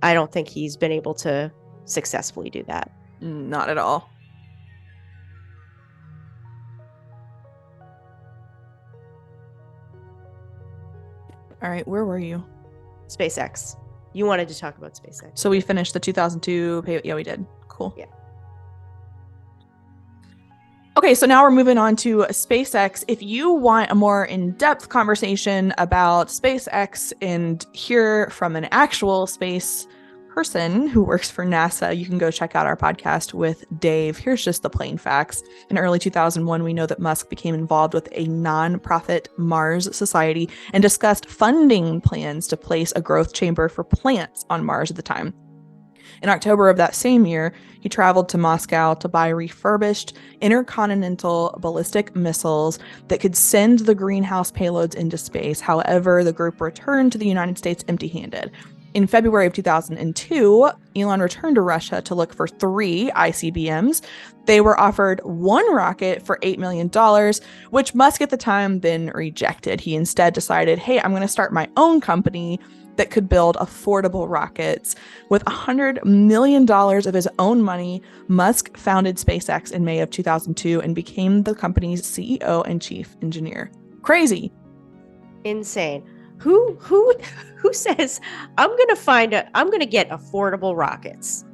I don't think he's been able to successfully do that. Not at all. All right, where were you? SpaceX. You wanted to talk about SpaceX. So we finished the 2002. Yeah, we did. Cool. Yeah. Okay, so now we're moving on to SpaceX. If you want a more in-depth conversation about SpaceX and hear from an actual space person who works for NASA, you can go check out our podcast with Dave. Here's just the plain facts. In early 2001, we know that Musk became involved with a non-profit Mars Society and discussed funding plans to place a growth chamber for plants on Mars at the time. In October of that same year, he traveled to Moscow to buy refurbished intercontinental ballistic missiles that could send the greenhouse payloads into space. However, the group returned to the United States empty-handed. In February of 2002, Elon returned to Russia to look for 3 ICBMs. They were offered 1 rocket for $8 million, which Musk at the time then rejected. He instead decided, hey, I'm going to start my own company that could build affordable rockets. With $100 million of his own money, Musk founded SpaceX in May of 2002 and became the company's CEO and chief engineer. Crazy. Insane. Who says I'm gonna get affordable rockets?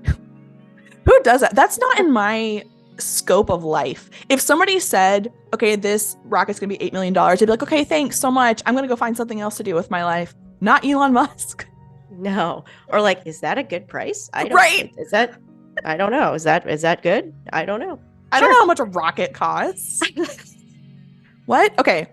Who does that? That's not in my scope of life. If somebody said, okay, this rocket's gonna be $8 million, I'd be like, okay, thanks so much. I'm gonna go find something else to do with my life. Not Elon Musk. No. Or like, is that a good price? Right. Is that, I don't know. Is that good? I don't know. I don't know how much a rocket costs. What? Okay.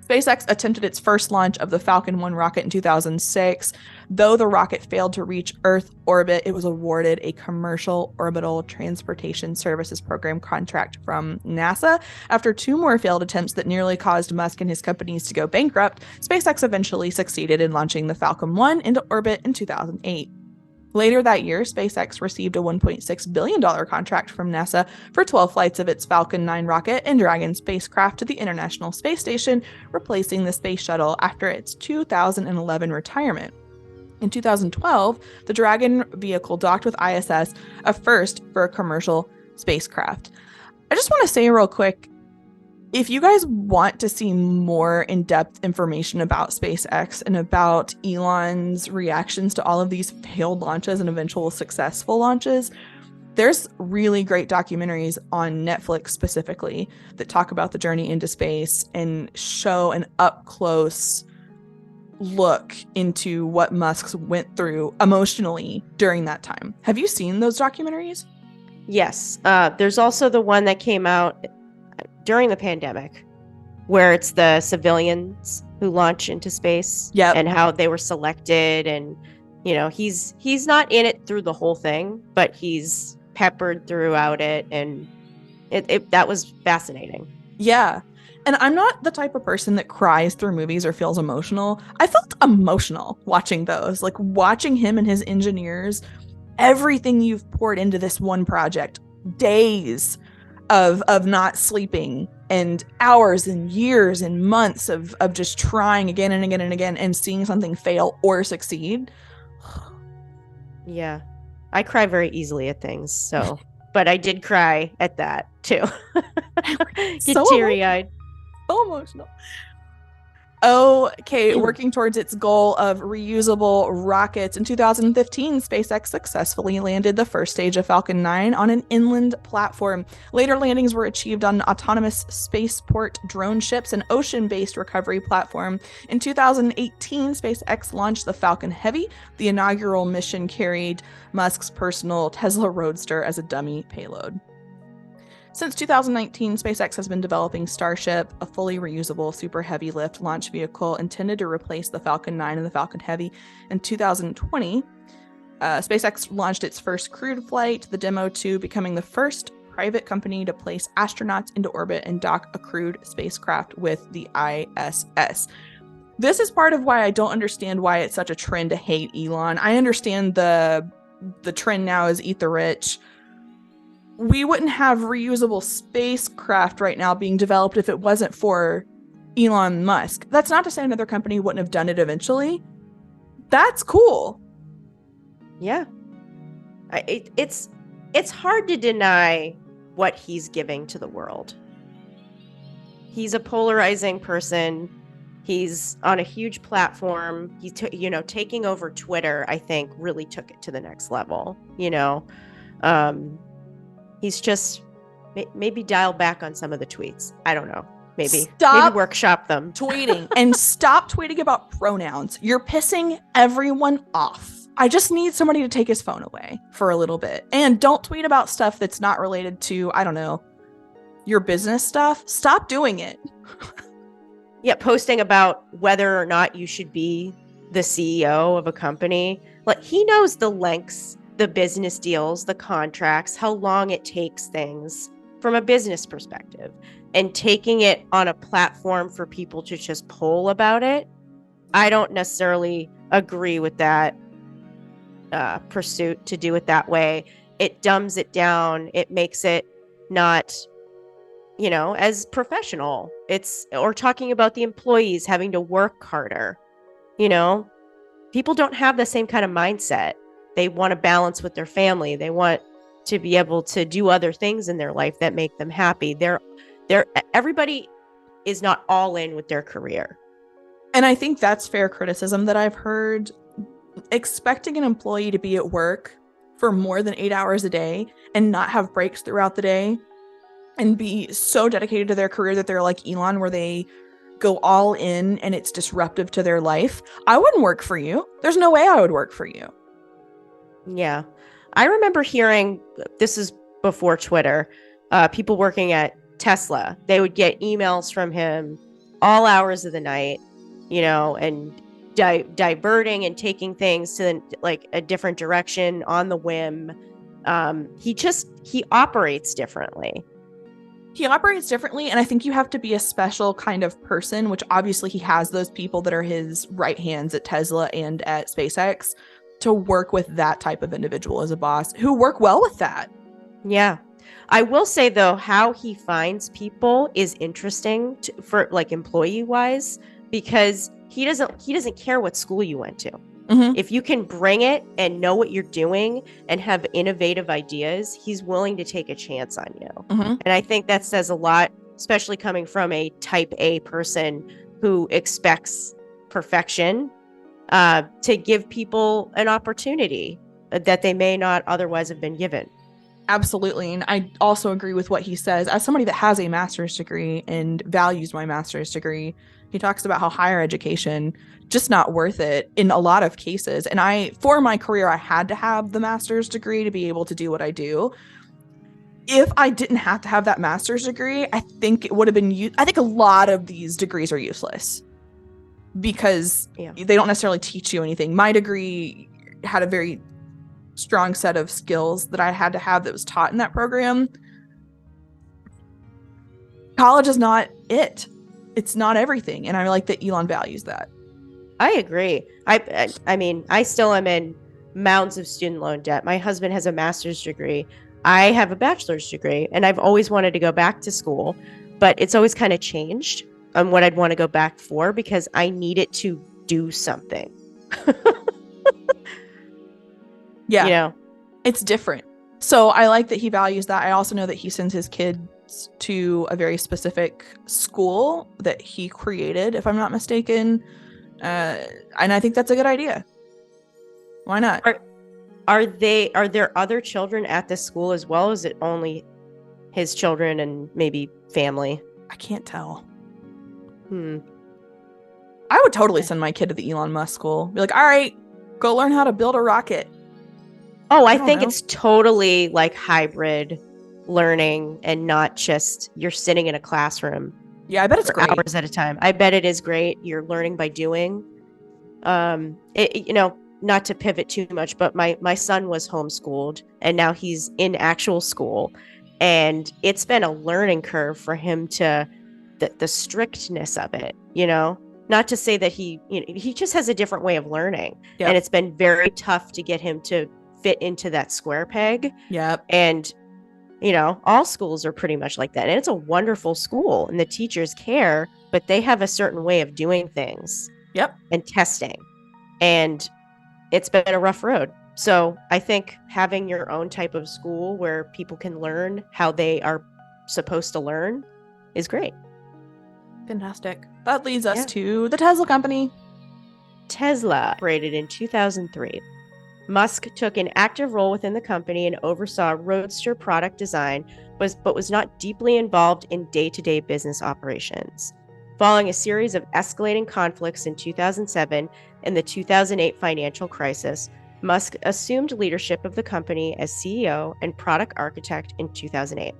SpaceX attempted its first launch of the Falcon 1 rocket in 2006. Though the rocket failed to reach Earth orbit, it was awarded a Commercial Orbital Transportation Services Program contract from NASA. After 2 more failed attempts that nearly caused Musk and his companies to go bankrupt, SpaceX eventually succeeded in launching the Falcon 1 into orbit in 2008. Later that year, SpaceX received a $1.6 billion contract from NASA for 12 flights of its Falcon 9 rocket and Dragon spacecraft to the International Space Station, replacing the Space Shuttle after its 2011 retirement. In 2012, the Dragon vehicle docked with ISS, a first for a commercial spacecraft. I just want to say real quick, if you guys want to see more in-depth information about SpaceX and about Elon's reactions to all of these failed launches and eventual successful launches, there's really great documentaries on Netflix specifically that talk about the journey into space and show an up-close look into what Musk went through emotionally during that time. Have you seen those documentaries? Yes. There's also the one that came out during the pandemic where it's the civilians who launch into space. Yep. And how they were selected, and he's not in it through the whole thing, but he's peppered throughout it, and that was fascinating. Yeah. And I'm not the type of person that cries through movies or feels emotional. I felt emotional watching those, like watching him and his engineers, everything you've poured into this one project, days of not sleeping and hours and years and months of just trying again and again and again and seeing something fail or succeed. Yeah. I cry very easily at things, so but I did cry at that too. Get So teary-eyed. So emotional. Okay, working towards its goal of reusable rockets. In 2015, SpaceX successfully landed the first stage of Falcon 9 on an inland platform. Later landings were achieved on autonomous spaceport drone ships and ocean-based recovery platform. In 2018, SpaceX launched the Falcon Heavy. The inaugural mission carried Musk's personal Tesla Roadster as a dummy payload. Since 2019, SpaceX has been developing Starship, a fully reusable super heavy lift launch vehicle intended to replace the Falcon 9 and the Falcon Heavy. In 2020, SpaceX launched its first crewed flight, the Demo 2, becoming the first private company to place astronauts into orbit and dock a crewed spacecraft with the ISS. This is part of why I don't understand why it's such a trend to hate Elon. I understand the trend now is eat the rich. We wouldn't have reusable spacecraft right now being developed if it wasn't for Elon Musk. That's not to say another company wouldn't have done it eventually. That's cool. Yeah. It's hard to deny what he's giving to the world. He's a polarizing person. He's on a huge platform. He's taking over Twitter, I think, really took it to the next level. He's just maybe dial back on some of the tweets. I don't know. Maybe workshop them. Tweeting and stop tweeting about pronouns. You're pissing everyone off. I just need somebody to take his phone away for a little bit. And don't tweet about stuff that's not related to, I don't know, your business stuff. Stop doing it. Yeah, posting about whether or not you should be the CEO of a company. Like, he knows the lengths, the business deals, the contracts, how long it takes things from a business perspective, and taking it on a platform for people to just poll about it. I don't necessarily agree with that pursuit to do it that way. It dumbs it down. It makes it not, as professional. Or talking about the employees having to work harder. People don't have the same kind of mindset. They want to balance with their family. They want to be able to do other things in their life that make them happy. Everybody is not all in with their career. And I think that's fair criticism that I've heard. Expecting an employee to be at work for more than 8 hours a day and not have breaks throughout the day and be so dedicated to their career that they're like Elon, where they go all in and it's disruptive to their life, I wouldn't work for you. There's no way I would work for you. Yeah. I remember hearing, this is before Twitter, people working at Tesla, they would get emails from him all hours of the night, and diverting and taking things to like a different direction on the whim. He operates differently. He operates differently, and I think you have to be a special kind of person, which obviously he has those people that are his right hands at Tesla and at SpaceX to work with that type of individual as a boss who work well with that. Yeah. I will say, though, how he finds people is interesting for like employee wise, because he doesn't care what school you went to. Mm-hmm. If you can bring it and know what you're doing and have innovative ideas, he's willing to take a chance on you. Mm-hmm. And I think that says a lot, especially coming from a type A person who expects perfection, to give people an opportunity that they may not otherwise have been given. Absolutely. And I also agree with what he says. As somebody that has a master's degree and values my master's degree, he talks about how higher education just not worth it in a lot of cases. And for my career, I had to have the master's degree to be able to do what I do. If I didn't have to have that master's degree, I think it would have been, I think a lot of these degrees are useless because they don't necessarily teach you anything. My degree had a very strong set of skills that I had to have that was taught in that program. College is not it. It's not everything. And I like that Elon values that. I agree. I mean, I still am in mounds of student loan debt. My husband has a master's degree. I have a bachelor's degree, and I've always wanted to go back to school, but it's always kind of changed on what I'd want to go back for because I need it to do something. Yeah. It's different. So I like that he values that. I also know that he sends his kids to a very specific school that he created, if I'm not mistaken. And I think that's a good idea. Why not? Are there other children at this school as well? Is it only his children and maybe family? I can't tell. I would totally send my kid to the Elon Musk school. Be like, all right, go learn how to build a rocket. Oh, I think it's totally like hybrid learning and not just you're sitting in a classroom. Yeah, I bet it's for great. Hours at a time. I bet it is great. You're learning by doing. Not to pivot too much, but my son was homeschooled and now he's in actual school, and it's been a learning curve for him to the strictness of it. Not to say that he just has a different way of learning, and it's been very tough to get him to fit into that square peg. Yep. And all schools are pretty much like that. And it's a wonderful school and the teachers care, but they have a certain way of doing things. Yep. And testing. And it's been a rough road. So I think having your own type of school where people can learn how they are supposed to learn is great. Fantastic. That leads us to the Tesla company. Tesla operated in 2003. Musk took an active role within the company and oversaw Roadster product design, but was not deeply involved in day-to-day business operations. Following a series of escalating conflicts in 2007 and the 2008 financial crisis, Musk assumed leadership of the company as CEO and product architect in 2008.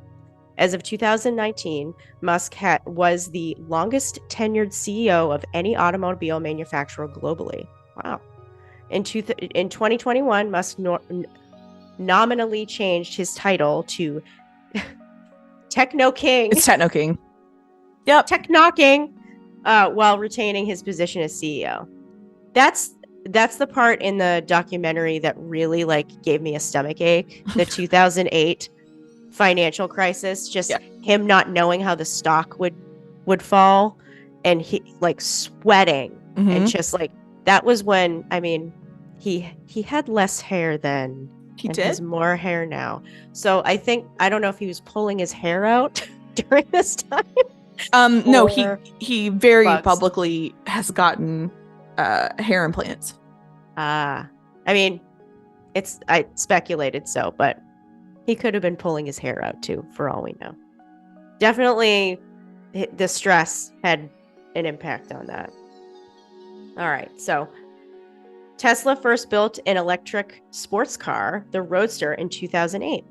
As of 2019, Musk was the longest tenured CEO of any automobile manufacturer globally. Wow. In 2021, Musk nominally changed his title to Technoking. It's Technoking. Yep. Technoking, while retaining his position as CEO. That's the part in the documentary that really gave me a stomach ache. The 2008 financial crisis, just him not knowing how the stock would fall, and he sweating, and just that was when, he had less hair then. He and did? has more hair now. So I don't know if he was pulling his hair out during this time. No, he very bugs. publicly has gotten hair implants. I I speculated so, but he could have been pulling his hair out too, for all we know. Definitely the stress had an impact on that. All right, so Tesla first built an electric sports car, the Roadster, in 2008.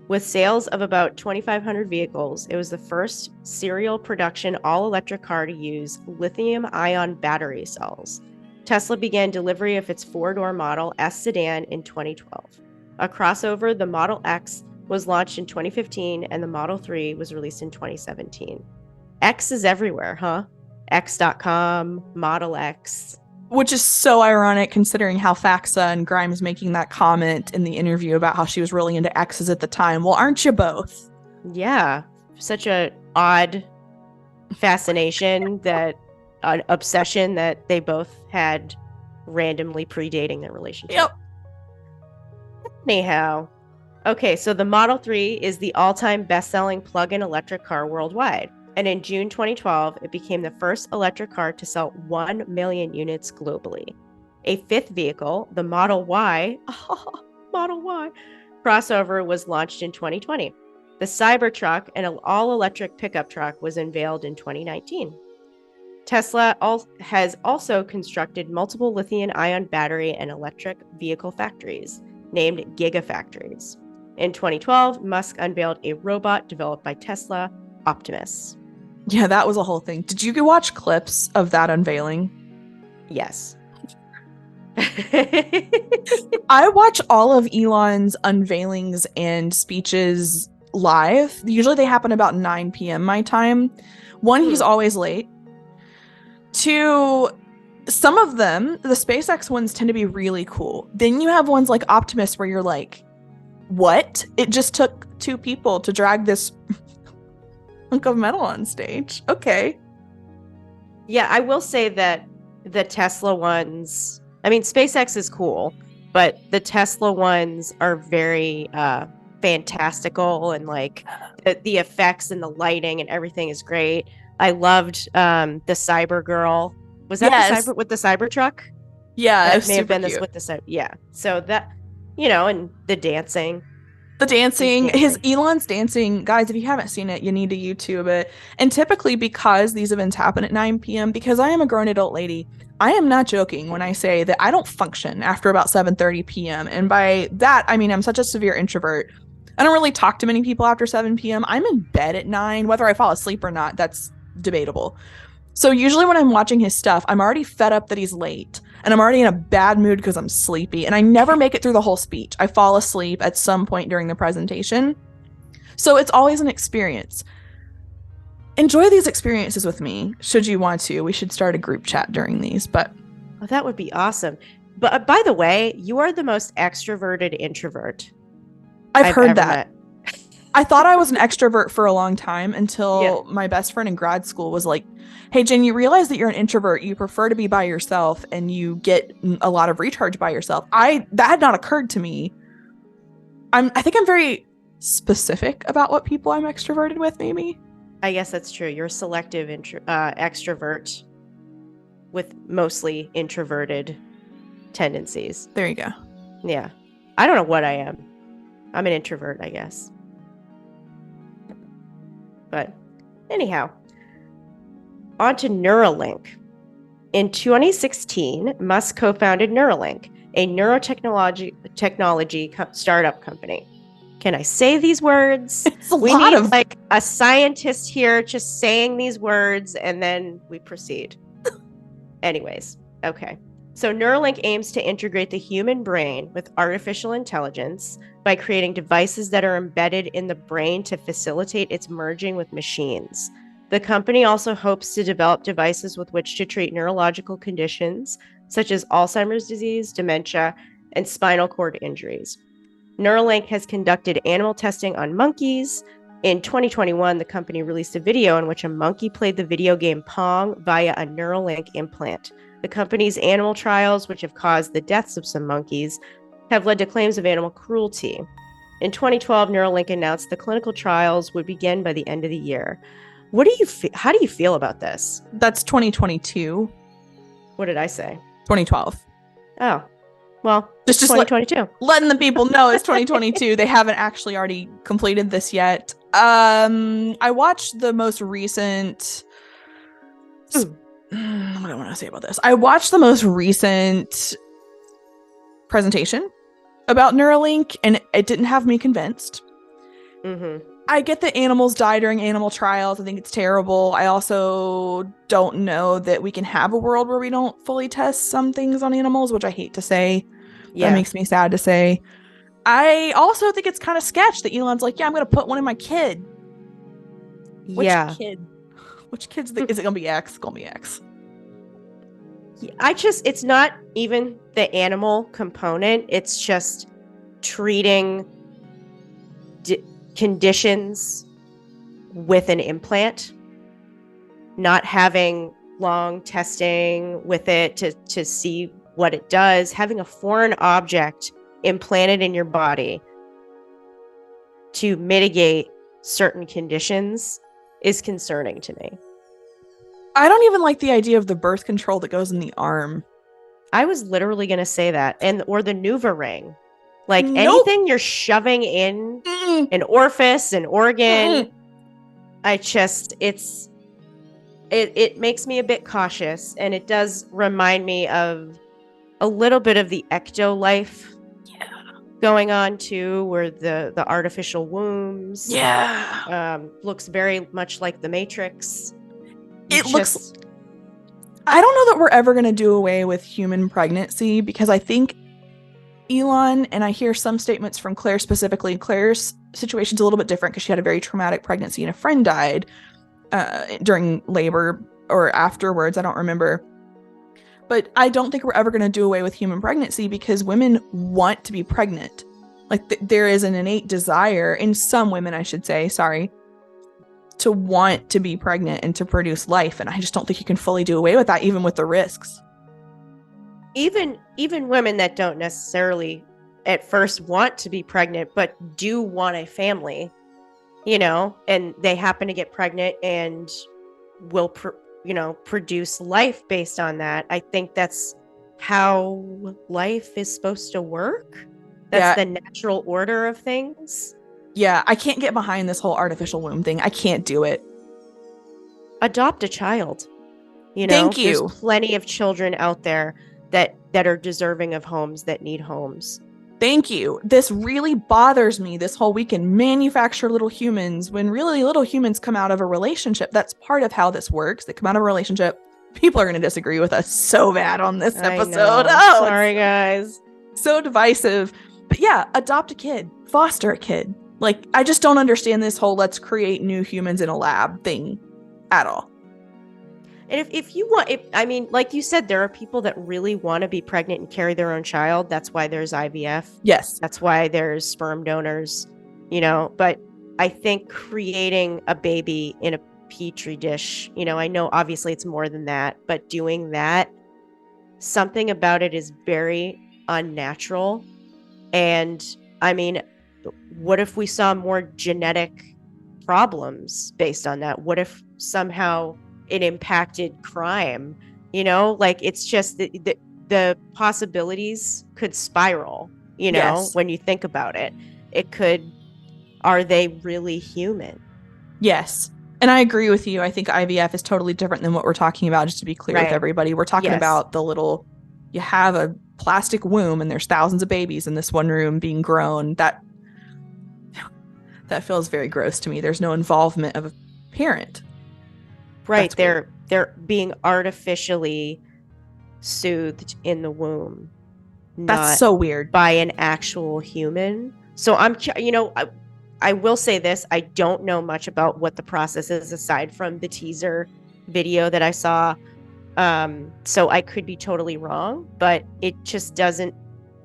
With sales of about 2,500 vehicles, it was the first serial production all-electric car to use lithium-ion battery cells. Tesla began delivery of its four-door Model S sedan in 2012. A crossover, the Model X, was launched in 2015, and the Model 3 was released in 2017. X is everywhere, huh? X.com, Model X. Which is so ironic considering how Faxa and Grimes making that comment in the interview about how she was really into X's at the time. Well, aren't you both? Yeah, such a odd fascination, that an obsession that they both had randomly predating their relationship. Yep. Anyhow, okay, so the Model 3 is the all-time best-selling plug-in electric car worldwide. And in June 2012, it became the first electric car to sell 1 million units globally. A fifth vehicle, the Model Y, Model Y, crossover was launched in 2020. The Cybertruck, an all-electric pickup truck, was unveiled in 2019. Tesla has also constructed multiple lithium-ion battery and electric vehicle factories, named Gigafactories. In 2012, Musk unveiled a robot developed by Tesla, Optimus. Yeah, that was a whole thing. Did you watch clips of that unveiling? Yes. I watch all of Elon's unveilings and speeches live. Usually they happen about 9 p.m. my time. One, he's always late. Two, some of them, the SpaceX ones, tend to be really cool. Then you have ones like Optimus where you're like, what? It just took two people to drag this hunk of metal on stage. Okay. Yeah, I will say that the Tesla ones, I mean, SpaceX is cool, but the Tesla ones are very fantastical, and like the effects and the lighting and everything is great. I loved the Cyber Girl. Was that the Cyber with the Cybertruck? Yeah, that may have been this with the Cyber. Yeah, so that, and the dancing. The dancing, Elon's dancing, guys, if you haven't seen it, you need to YouTube it. And typically, because these events happen at 9 p.m., because I am a grown adult lady, I am not joking when I say that I don't function after about 7:30 p.m. And by that, I mean I'm such a severe introvert. I don't really talk to many people after 7 p.m. I'm in bed at 9, whether I fall asleep or not, that's debatable. So usually when I'm watching his stuff, I'm already fed up that he's late. And I'm already in a bad mood because I'm sleepy. And I never make it through the whole speech. I fall asleep at some point during the presentation. So it's always an experience. Enjoy these experiences with me, should you want to. We should start a group chat during these. But that would be awesome. But by the way, you are the most extroverted introvert I've heard that. I thought I was an extrovert for a long time until my best friend in grad school was like, hey, Jen, you realize that you're an introvert. You prefer to be by yourself and you get a lot of recharge by yourself. That had not occurred to me. I think I'm very specific about what people I'm extroverted with, maybe. I guess that's true. You're a selective extrovert with mostly introverted tendencies. There you go. Yeah. I don't know what I am. I'm an introvert, I guess. But anyhow, on to Neuralink. In 2016, Musk co-founded Neuralink, a neurotechnology startup company. Can I say these words? We need like a scientist here just saying these words, and then we proceed. Anyways, okay. So Neuralink aims to integrate the human brain with artificial intelligence by creating devices that are embedded in the brain to facilitate its merging with machines. The company also hopes to develop devices with which to treat neurological conditions such as Alzheimer's disease, dementia, and spinal cord injuries. Neuralink has conducted animal testing on monkeys. In 2021, the company released a video in which a monkey played the video game Pong via a Neuralink implant. The company's animal trials, which have caused the deaths of some monkeys, have led to claims of animal cruelty. In 2012, Neuralink announced the clinical trials would begin by the end of the year. How do you feel about this? That's 2022. What did I say? 2012. Oh. Well, just 2022. Letting the people know it's 2022. They haven't actually already completed this yet. I watched the most recent. What do I want to say about this? I watched the most recent presentation about Neuralink, and it didn't have me convinced. Mm-hmm. I get that animals die during animal trials. I think it's terrible. I also don't know that we can have a world where we don't fully test some things on animals, which I hate to say. Yeah. That makes me sad to say. I also think it's kind of sketch that Elon's like, yeah, I'm going to put one in my kid. Which kid? Which kid's is it going to be X? It's going to be X. It's not even the animal component. It's just treating conditions with an implant, not having long testing with it to see what it does, having a foreign object implanted in your body to mitigate certain conditions is concerning to me. I don't even like the idea of the birth control that goes in the arm. I was literally going to say that. Or the Nuva ring. Like anything you're shoving in an orifice, an organ. It makes me a bit cautious, and it does remind me of a little bit of the ecto life going on too, where the artificial wombs looks very much like the Matrix. I don't know that we're ever going to do away with human pregnancy, because I think Elon, and I hear some statements from Claire specifically, Claire's situation's a little bit different because she had a very traumatic pregnancy and a friend died during labor or afterwards. I don't remember. But I don't think we're ever going to do away with human pregnancy, because women want to be pregnant. Like there is an innate desire in some women, I should say, to want to be pregnant and to produce life. And I just don't think you can fully do away with that, even with the risks. Even women that don't necessarily at first want to be pregnant, but do want a family, and they happen to get pregnant and will, produce life based on that. I think that's how life is supposed to work. That's the natural order of things. Yeah, I can't get behind this whole artificial womb thing. I can't do it. Adopt a child. Thank you. There's plenty of children out there that are deserving of homes, that need homes. Thank you. This really bothers me, this whole we can manufacture little humans, when really little humans come out of a relationship. That's part of how this works. They come out of a relationship. People are going to disagree with us so bad on this episode. Oh, sorry, guys. So divisive. But yeah, adopt a kid. Foster a kid. Like, I just don't understand this whole let's create new humans in a lab thing at all. And if you want, like you said, there are people that really want to be pregnant and carry their own child. That's why there's IVF. Yes. That's why there's sperm donors, but I think creating a baby in a petri dish, I know obviously it's more than that, but doing that, something about it is very unnatural. And what if we saw more genetic problems based on that? What if somehow it impacted crime? It's just the possibilities could spiral, when you think about it. It could, are they really human? Yes. And I agree with you. I think IVF is totally different than what we're talking about, just to be clear with everybody. We're talking about the little, you have a plastic womb and there's thousands of babies in this one room being grown. That feels very gross to me. There's no involvement of a parent. Right. They're being artificially soothed in the womb. That's so weird. By an actual human. So I will say this. I don't know much about what the process is aside from the teaser video that I saw. So I could be totally wrong, but it just doesn't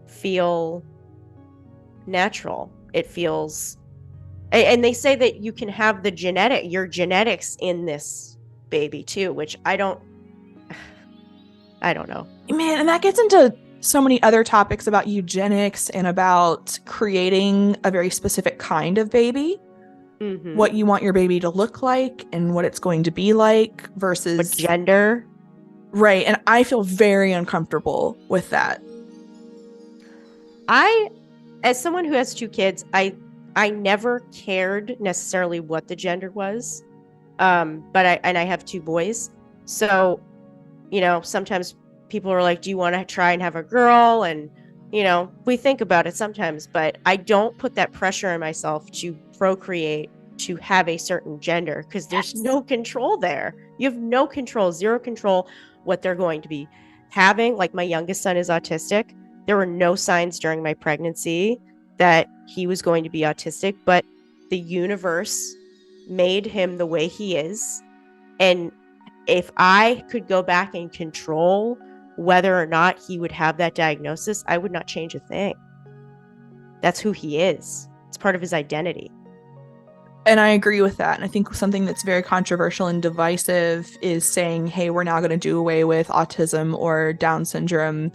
feel natural. It feels, and they say that you can have your genetics in this baby too, which I don't know. Man, and that gets into so many other topics about eugenics and about creating a very specific kind of baby. Mm-hmm. What you want your baby to look like and what it's going to be like versus what gender. Right. And I feel very uncomfortable with that. I, as someone who has 2 kids, I never cared necessarily what the gender was. But I have 2 boys. So, sometimes people are like, do you want to try and have a girl? And, we think about it sometimes, but I don't put that pressure on myself to procreate, to have a certain gender, because there's no control there. You have no control, zero control what they're going to be having. Like, my youngest son is autistic. There were no signs during my pregnancy that he was going to be autistic, but the universe made him the way he is. And if I could go back and control whether or not he would have that diagnosis, I would not change a thing. That's who he is. It's part of his identity. And I agree with that. And I think something that's very controversial and divisive is saying, hey, we're now going to do away with autism or Down syndrome.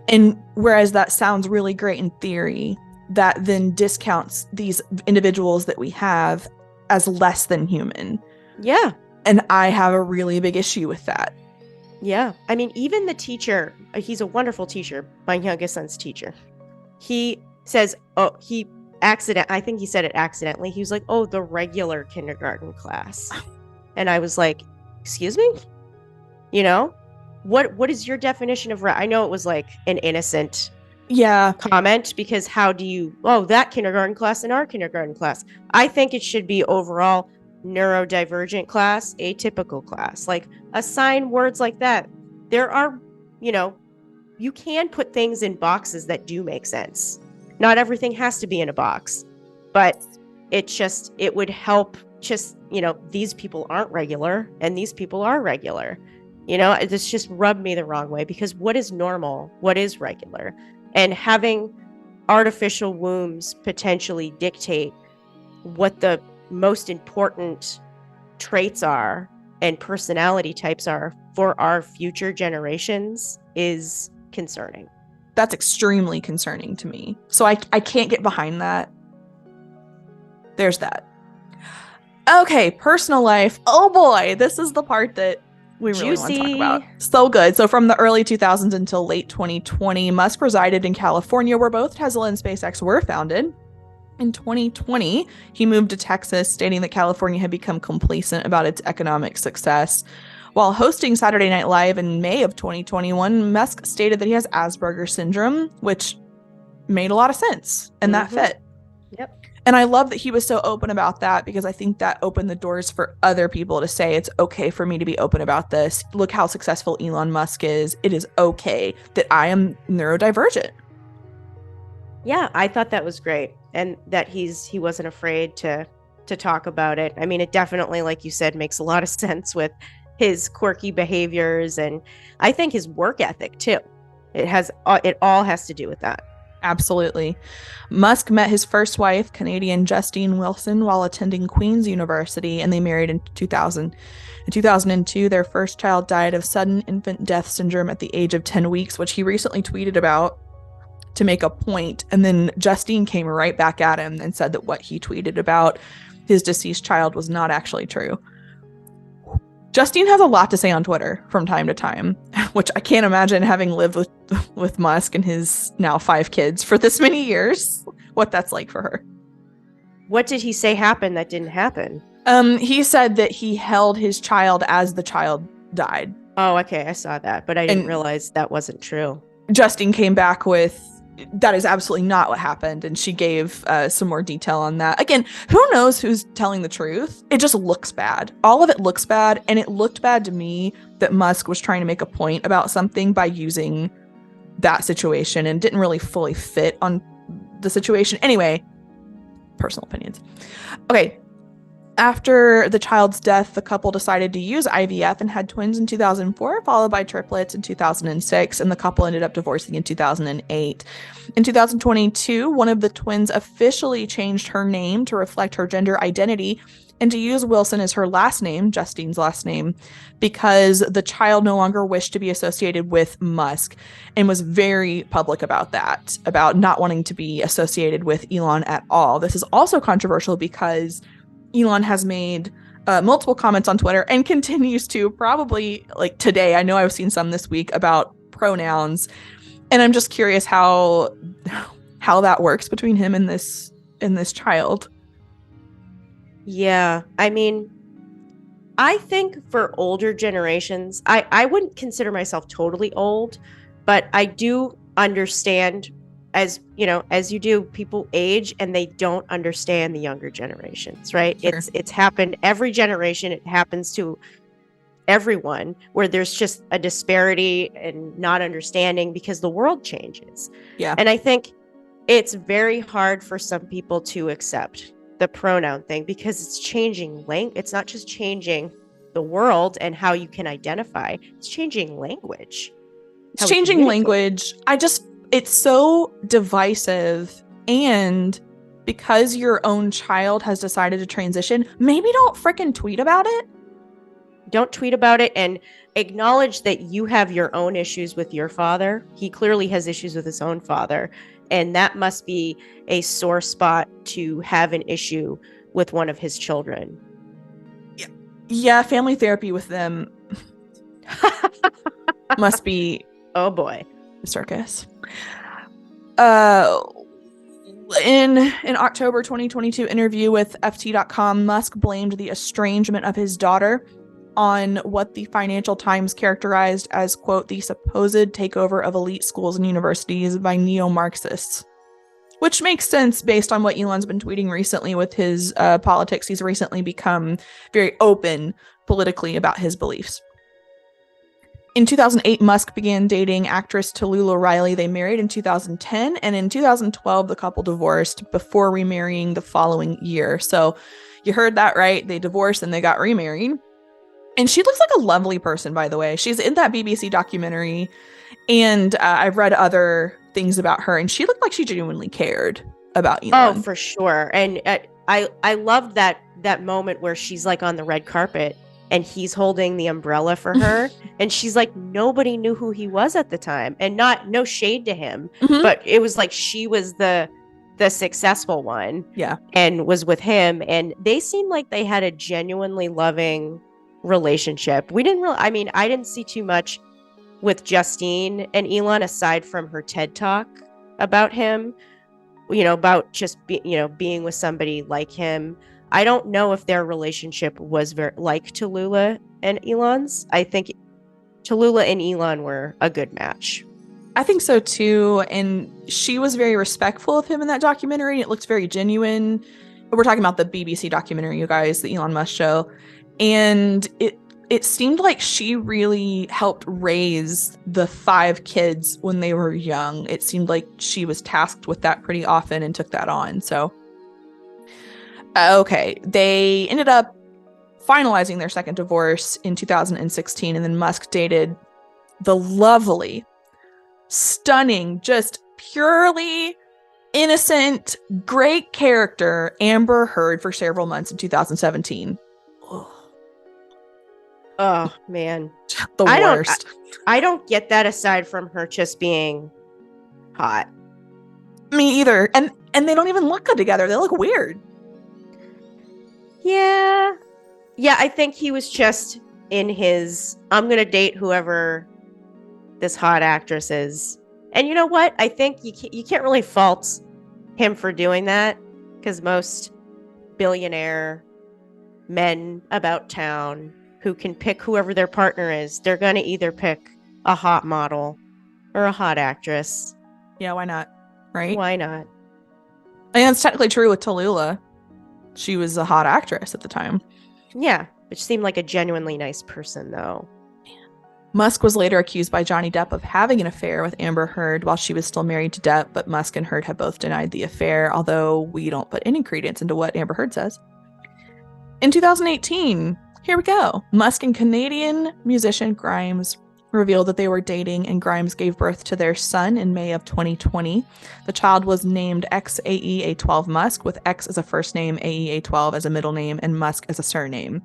And whereas that sounds really great in theory, that then discounts these individuals that we have as less than human. Yeah. And I have a really big issue with that. Yeah. I mean, even the teacher, he's a wonderful teacher, my youngest son's teacher. He says, I think he said it accidentally. He was like, oh, the regular kindergarten class. And I was like, excuse me? What is your definition of I know it was like an innocent comment, because how do you, that kindergarten class and our kindergarten class? I think it should be overall neurodivergent class, atypical class. Like, assign words like that. There are, you can put things in boxes that do make sense. Not everything has to be in a box, but it would help just, these people aren't regular and these people are regular. It's just rubbed me the wrong way, because what is normal? What is regular? And having artificial wombs potentially dictate what the most important traits are and personality types are for our future generations is concerning. That's extremely concerning to me. So I can't get behind that. There's that. Okay, personal life. Oh boy, this is the part that we really want to talk about. So good. So from the early 2000s until late 2020, Musk resided in California, where both Tesla and SpaceX were founded. In 2020, he moved to Texas, stating that California had become complacent about its economic success. While hosting Saturday Night Live in May of 2021, Musk stated that he has Asperger's syndrome, which made a lot of sense, and that fit. Yep. And I love that he was so open about that, because I think that opened the doors for other people to say, it's okay for me to be open about this. Look how successful Elon Musk is. It is okay that I am neurodivergent. Yeah, I thought that was great. And that he wasn't afraid to talk about it. I mean, it definitely, like you said, makes a lot of sense with his quirky behaviors, and I think his work ethic too. It all has to do with that. Absolutely. Musk met his first wife, Canadian Justine Wilson, while attending Queen's University, and they married in 2000. In 2002, their first child died of sudden infant death syndrome at the age of 10 weeks, which he recently tweeted about to make a point. And then Justine came right back at him and said that what he tweeted about his deceased child was not actually true. Justine has a lot to say on Twitter from time to time, which I can't imagine, having lived with Musk and his now 5 kids for this many years, what that's like for her. What did he say happened that didn't happen? He said that he held his child as the child died. Oh, okay. I saw that, but I didn't realize that wasn't true. Justine came back with, that is absolutely not what happened, and she gave some more detail on that. Again, who knows who's telling the truth? It just looks bad. All of it looks bad, and it looked bad to me that Musk was trying to make a point about something by using that situation, and didn't really fully fit on the situation. Anyway, personal opinions. Okay. After the child's death, the couple decided to use IVF and had twins in 2004, followed by triplets in 2006, and the couple ended up divorcing in 2008. In 2022, one of the twins officially changed her name to reflect her gender identity and to use Wilson as her last name, Justine's last name, because the child no longer wished to be associated with Musk, and was very public about that, about not wanting to be associated with Elon at all. This is also controversial because Elon has made multiple comments on Twitter, and continues to, probably like today. I know I've seen some this week about pronouns, and I'm just curious how how that works between him and this child. Yeah, I mean, I think for older generations, I wouldn't consider myself totally old, but I do understand, as you know, as you do, people age and they don't understand the younger generations, right? Sure. It's happened every generation. It happens to everyone, where there's just a disparity and not understanding because the world changes. Yeah. And I think it's very hard for some people to accept the pronoun thing because it's changing it's not just changing the world and how you can identify, it's changing language. It's changing language. It's so divisive. And because your own child has decided to transition, maybe don't frickin' tweet about it. Don't tweet about it, and acknowledge that you have your own issues with your father. He clearly has issues with his own father, and that must be a sore spot to have an issue with one of his children. Yeah, family therapy with them must be, oh boy, a circus. In an October 2022 interview with FT.com, Musk blamed the estrangement of his daughter on what the Financial Times characterized as, quote, the supposed takeover of elite schools and universities by neo-Marxists. Which makes sense based on what Elon's been tweeting recently with his politics. He's recently become very open politically about his beliefs. In 2008, Musk began dating actress Tallulah Riley. They married in 2010, and in 2012, the couple divorced before remarrying the following year. So you heard that right. They divorced and they got remarried. And she looks like a lovely person, by the way. She's in that BBC documentary, and I've read other things about her, and she looked like she genuinely cared about Elon. Oh, for sure. And I loved that moment where she's like on the red carpet and he's holding the umbrella for her, and she's like, nobody knew who he was at the time, and no shade to him, but it was like she was the successful one, yeah, and was with him, and they seemed like they had a genuinely loving relationship. I didn't see too much with Justine and Elon aside from her TED talk about him, about just being with somebody like him. I don't know if their relationship was very like Tallulah and Elon's. I think Tallulah and Elon were a good match. I think so too. And she was very respectful of him in that documentary. It looked very genuine. We're talking about the BBC documentary, you guys, the Elon Musk show. And it seemed like she really helped raise the 5 kids when they were young. It seemed like she was tasked with that pretty often and took that on. So, okay. They ended up finalizing their second divorce in 2016. And then Musk dated the lovely, stunning, just purely innocent, great character, Amber Heard, for several months in 2017. Oh man, the worst. I don't get that aside from her just being hot. Me either. And they don't even look good together. They look weird. Yeah, I think he was just in his, I'm gonna date whoever this hot actress is. And you know what? I think you can't really fault him for doing that, because most billionaire men about town who can pick whoever their partner is, they're going to either pick a hot model or a hot actress. Yeah, why not? Right? Why not? And that's technically true with Tallulah. She was a hot actress at the time. Yeah, which seemed like a genuinely nice person, though. Musk was later accused by Johnny Depp of having an affair with Amber Heard while she was still married to Depp, but Musk and Heard have both denied the affair, although we don't put any credence into what Amber Heard says. In 2018, here we go. Musk and Canadian musician Grimes revealed that they were dating, and Grimes gave birth to their son in May of 2020. The child was named XAEA12 Musk, with X as a first name, AEA12 as a middle name, and Musk as a surname.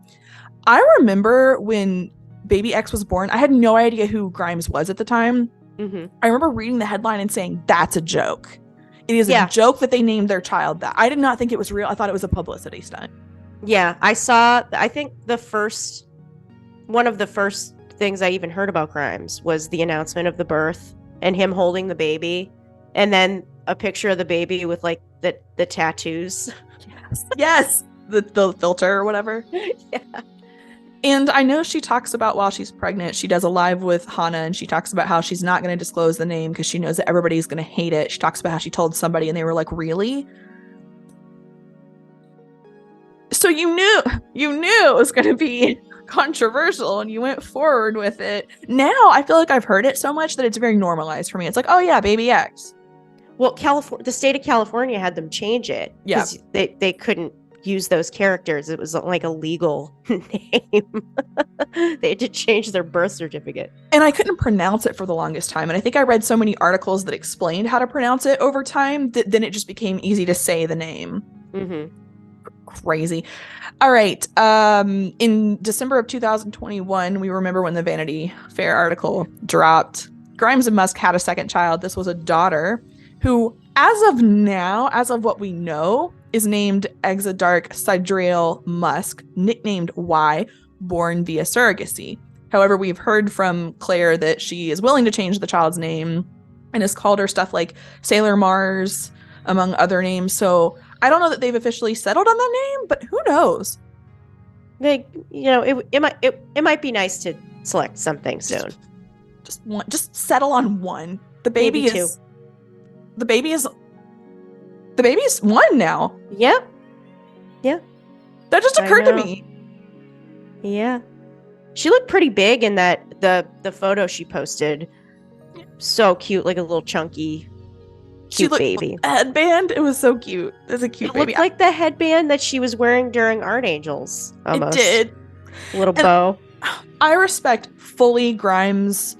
I remember when baby X was born, I had no idea who Grimes was at the time. Mm-hmm. I remember reading the headline and saying, that's a joke. It is a joke that they named their child that. I did not think it was real. I thought it was a publicity stunt. Yeah, I think one of the first things I even heard about Grimes was the announcement of the birth and him holding the baby. And then a picture of the baby with like the tattoos. Yes, the filter or whatever. Yeah. And I know she talks about while she's pregnant, she does a live with Hannah, and she talks about how she's not going to disclose the name because she knows that everybody's going to hate it. She talks about how she told somebody and they were like, really? So you knew it was going to be controversial and you went forward with it. Now I feel like I've heard it so much that it's very normalized for me. It's like, oh yeah, baby X. Well, the state of California had them change it because they couldn't use those characters. It was like a legal name. They had to change their birth certificate. And I couldn't pronounce it for the longest time. And I think I read so many articles that explained how to pronounce it over time that then it just became easy to say the name. Mm-hmm. Crazy. All right. In December of 2021, we remember when the Vanity Fair article dropped. Grimes and Musk had a second child. This was a daughter who, as of now, as of what we know, is named Exadarch Sidriel Musk, nicknamed Y, born via surrogacy. However, we've heard from Claire that she is willing to change the child's name and has called her stuff like Sailor Mars, among other names. So I don't know that they've officially settled on that name, but who knows? It might be nice to select something soon. Just settle on one. The baby is one now. Yep. Yeah. That just occurred to me. Yeah. She looked pretty big in that the photo she posted. So cute, like a little chunky cute baby. Headband. It was so cute. It was a cute baby. Looked like the headband that she was wearing during Art Angels. Almost. It did. A little bow. I respect fully Grimes'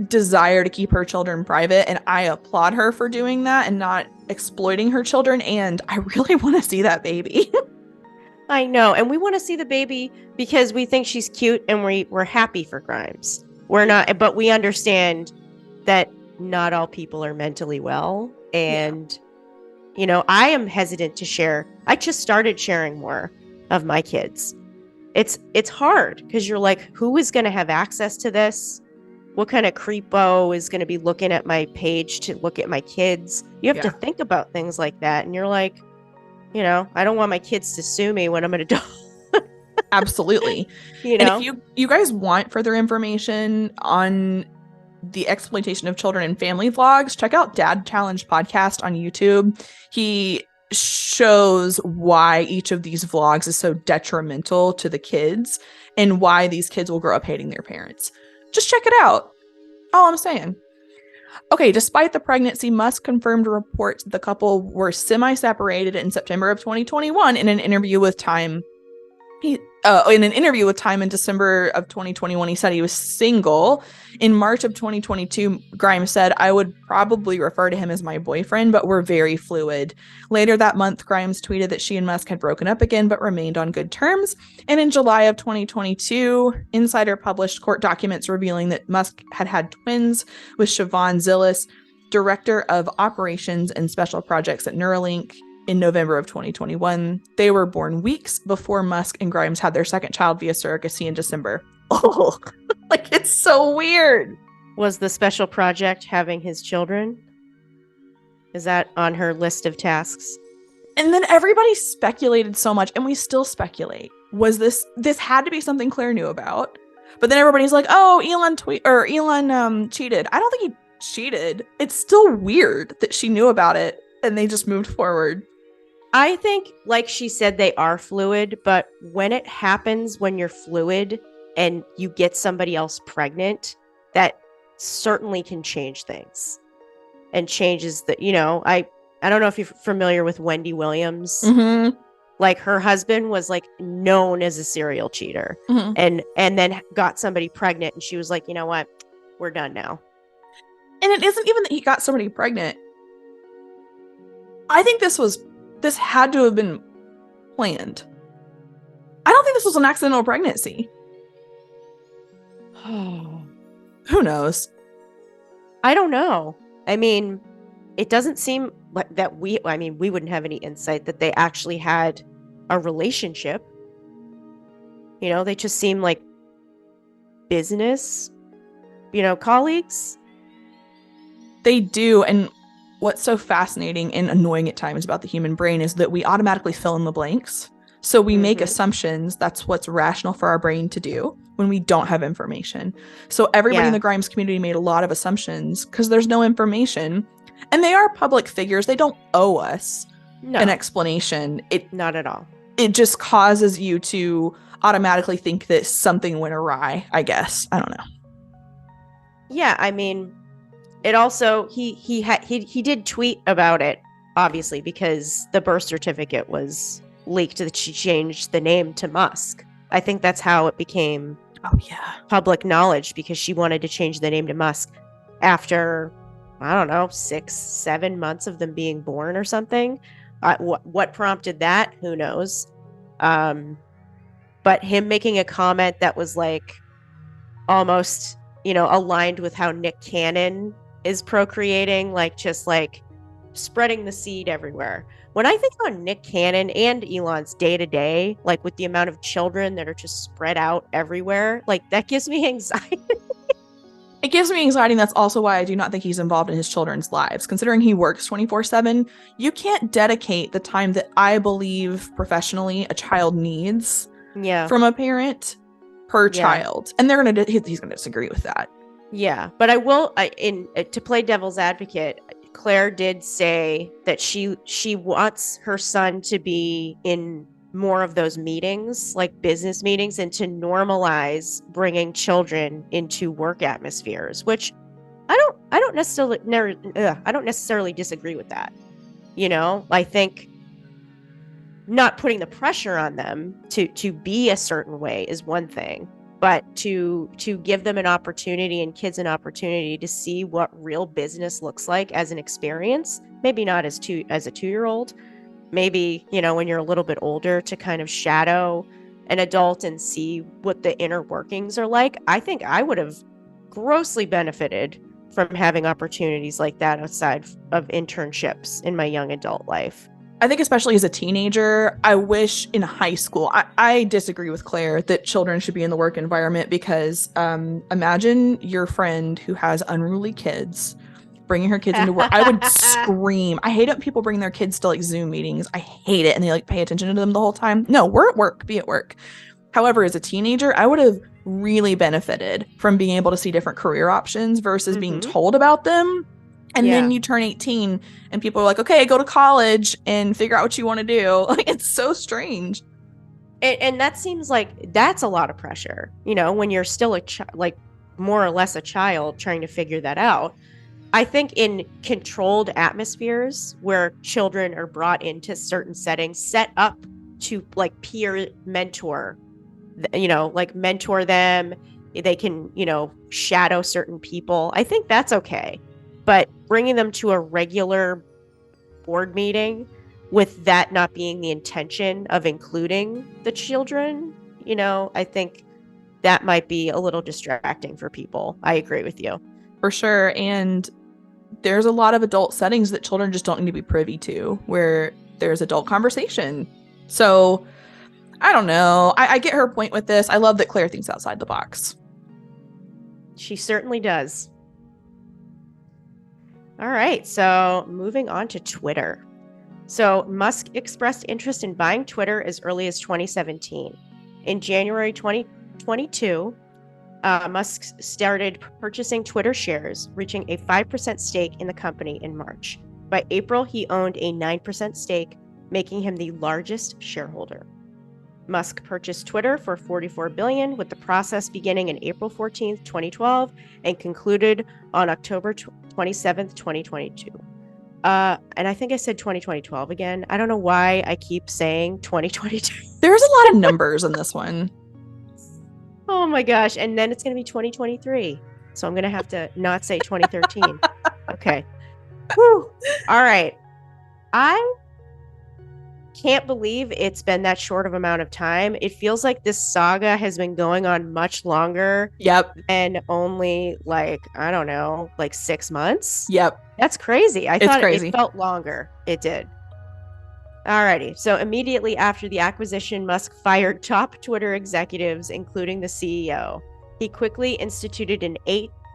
desire to keep her children private, and I applaud her for doing that and not exploiting her children, and I really want to see that baby. I know, and we want to see the baby because we think she's cute and we're happy for Grimes. We're not, but we understand that not all people are mentally well, and I am hesitant to share. I just started sharing more of my kids. It's hard because you're like, who is going to have access to this? What kind of creepo is going to be looking at my page to look at my kids? You have to think about things like that. And you're like, I don't want my kids to sue me when I'm an adult. Absolutely. And if you guys want further information on the exploitation of children in family vlogs, check out Dad Challenge podcast on YouTube. He shows why each of these vlogs is so detrimental to the kids and why these kids will grow up hating their parents. Just check it out. All I'm saying. Okay, despite the pregnancy, Musk confirmed reports the couple were semi-separated in September of 2021 in an interview with Time. In an interview with Time in December of 2021, he said he was single. In March of 2022, Grimes said, I would probably refer to him as my boyfriend, but we're very fluid. Later that month, Grimes tweeted that she and Musk had broken up again, but remained on good terms. And in July of 2022, Insider published court documents revealing that Musk had had twins with Siobhan Zillis, director of operations and special projects at Neuralink. In November of 2021, they were born weeks before Musk and Grimes had their second child via surrogacy in December. Oh, like it's so weird. Was the special project having his children? Is that on her list of tasks? And then everybody speculated so much, and we still speculate. Was this had to be something Claire knew about? But then everybody's like, "Oh, Elon cheated." I don't think he cheated. It's still weird that she knew about it and they just moved forward. I think, like she said, they are fluid, but when it happens when you're fluid and you get somebody else pregnant, that certainly can change things and changes the, I don't know if you're familiar with Wendy Williams. Mm-hmm. Like her husband was like known as a serial cheater, mm-hmm. and then got somebody pregnant, and she was like, you know what, we're done now. And it isn't even that he got somebody pregnant. I think this had to have been planned. I don't think this was an accidental pregnancy. Who knows? I don't know. I mean, it doesn't seem like that we wouldn't have any insight that they actually had a relationship. They just seem like business, colleagues. They do. And what's so fascinating and annoying at times about the human brain is that we automatically fill in the blanks. So we make assumptions. That's what's rational for our brain to do when we don't have information. So everybody in the Grimes community made a lot of assumptions because there's no information. And they are public figures. They don't owe us an explanation. Not at all. It just causes you to automatically think that something went awry, I guess. I don't know. Yeah, I mean, it also he did tweet about it, obviously, because the birth certificate was leaked that she changed the name to Musk. I think that's how it became public knowledge, because she wanted to change the name to Musk after, I don't know, 6-7 months of them being born or something. What prompted that? Who knows? But him making a comment that was like almost, aligned with how Nick Cannon is procreating, like just like spreading the seed everywhere. When I think on Nick Cannon and Elon's day to day, like with the amount of children that are just spread out everywhere, like that gives me anxiety. It gives me anxiety, and that's also why I do not think he's involved in his children's lives. Considering he works 24/7, you can't dedicate the time that I believe professionally a child needs from a parent per child. And he's gonna disagree with that. Yeah, but I will, to play devil's advocate, Claire did say that she wants her son to be in more of those meetings, like business meetings, and to normalize bringing children into work atmospheres, which I don't necessarily disagree with that. I think not putting the pressure on them to be a certain way is one thing, but to give them an opportunity, and kids an opportunity to see what real business looks like as an experience, maybe not as a 2-year-old, maybe, when you're a little bit older, to kind of shadow an adult and see what the inner workings are like. I think I would have grossly benefited from having opportunities like that outside of internships in my young adult life. I think especially as a teenager, I wish in high school, I disagree with Claire that children should be in the work environment, because imagine your friend who has unruly kids bringing her kids into work. I would scream. I hate it when people bring their kids to like Zoom meetings. I hate it. And they like pay attention to them the whole time. No, we're at work. Be at work. However, as a teenager, I would have really benefited from being able to see different career options versus being told about them. And then you turn 18 and people are like, okay, go to college and figure out what you want to do. Like, it's so strange. And that seems like that's a lot of pressure, when you're still like more or less a child trying to figure that out. I think in controlled atmospheres where children are brought into certain settings, set up to like peer mentor, like mentor them, they can, shadow certain people. I think that's okay. But bringing them to a regular board meeting with that not being the intention of including the children, I think that might be a little distracting for people. I agree with you. For sure. And there's a lot of adult settings that children just don't need to be privy to, where there's adult conversation. So I don't know. I get her point with this. I love that Claire thinks outside the box. She certainly does. All right, so moving on to Twitter. So Musk expressed interest in buying Twitter as early as 2017. In January 2022, Musk started purchasing Twitter shares, reaching a 5% stake in the company in March. By April, he owned a 9% stake, making him the largest shareholder. Musk purchased Twitter for $44 billion, with the process beginning in April 14th, 2012, and concluded on October 27th, 2022. And I think I said 2012 again. I don't know why I keep saying 2022. There's a lot of numbers in this one. Oh my gosh. And then it's going to be 2023. So I'm going to have to not say 2013. Okay. Whew. All right. I can't believe it's been that short of amount of time. It feels like this saga has been going on much longer. Yep. And only like, I don't know, like 6 months. Yep. That's crazy. I thought crazy. It felt longer. It did. Alrighty. So immediately after the acquisition, Musk fired top Twitter executives, including the CEO. He quickly instituted an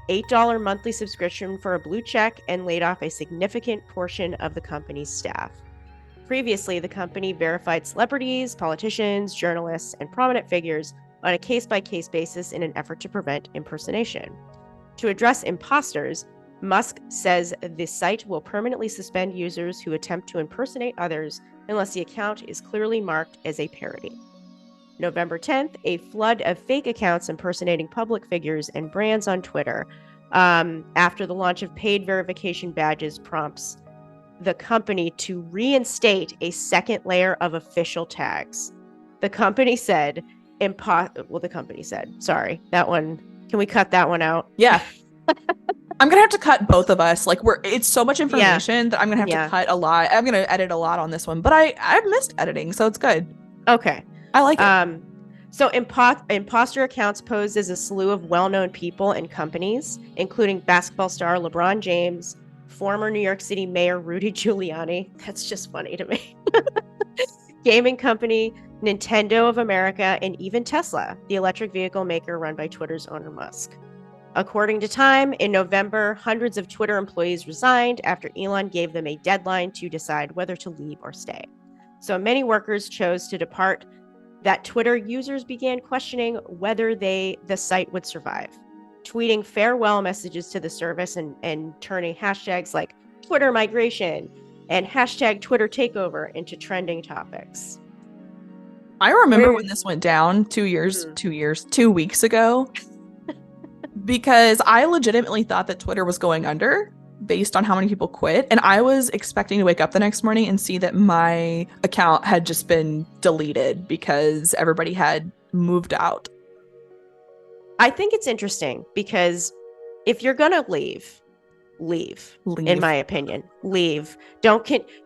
$8 monthly subscription for a blue check, and laid off a significant portion of the company's staff. Previously, the company verified celebrities, politicians, journalists, and prominent figures on a case-by-case basis in an effort to prevent impersonation. To address imposters, Musk says the site will permanently suspend users who attempt to impersonate others unless the account is clearly marked as a parody. November 10th, a flood of fake accounts impersonating public figures and brands on Twitter after the launch of paid verification badges prompts the company to reinstate a second layer of official tags. The company said, sorry, that one, can we cut that one out? Yeah. I'm going to have to cut both of us. Like it's so much information that I'm going to have to cut a lot. I'm going to edit a lot on this one, but I've missed editing, so it's good. Okay. I like it. So imposter accounts posed as a slew of well-known people and companies, including basketball star LeBron James, former New York City Mayor Rudy Giuliani. That's just funny to me. Gaming company Nintendo of America, and even Tesla, the electric vehicle maker run by Twitter's owner Musk. According to Time, in November, hundreds of Twitter employees resigned after Elon gave them a deadline to decide whether to leave or stay. So many workers chose to depart that Twitter users began questioning whether the site would survive, tweeting farewell messages to the service and turning hashtags like Twitter migration and hashtag Twitter takeover into trending topics. I remember when this went down 2 weeks ago, because I legitimately thought that Twitter was going under based on how many people quit. And I was expecting to wake up the next morning and see that my account had just been deleted because everybody had moved out. I think it's interesting because if you're going to leave, in my opinion. Leave.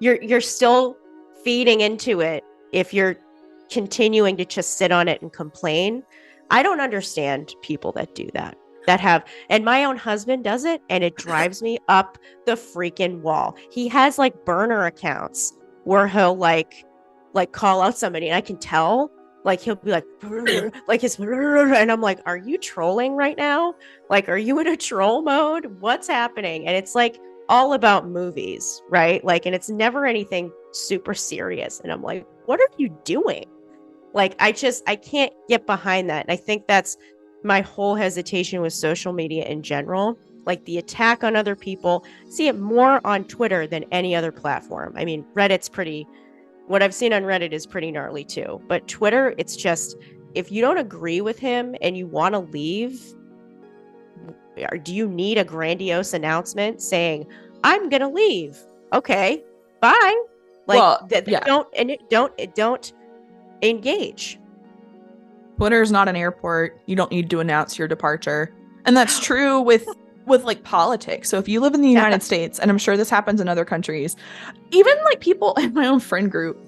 You're still feeding into it if you're continuing to just sit on it and complain. I don't understand people that do that. And my own husband does it, and it drives me up the freaking wall. He has like burner accounts where he'll like call out somebody, and I can tell, like he'll be like his, and I'm like, are you trolling right now? Like, are you in a troll mode? What's happening? And it's like all about movies, right? Like, and it's never anything super serious. And I'm like, what are you doing? Like, I can't get behind that. And I think that's my whole hesitation with social media in general, like the attack on other people. See it more on Twitter than any other platform. I mean, what I've seen on Reddit is pretty gnarly too. But Twitter, it's just, if you don't agree with him and you want to leave, do you need a grandiose announcement saying, I'm going to leave? Okay, bye. Like, don't engage. Twitter's not an airport. You don't need to announce your departure. And that's true with like politics. So if you live in the United States, and I'm sure this happens in other countries, even like people in my own friend group,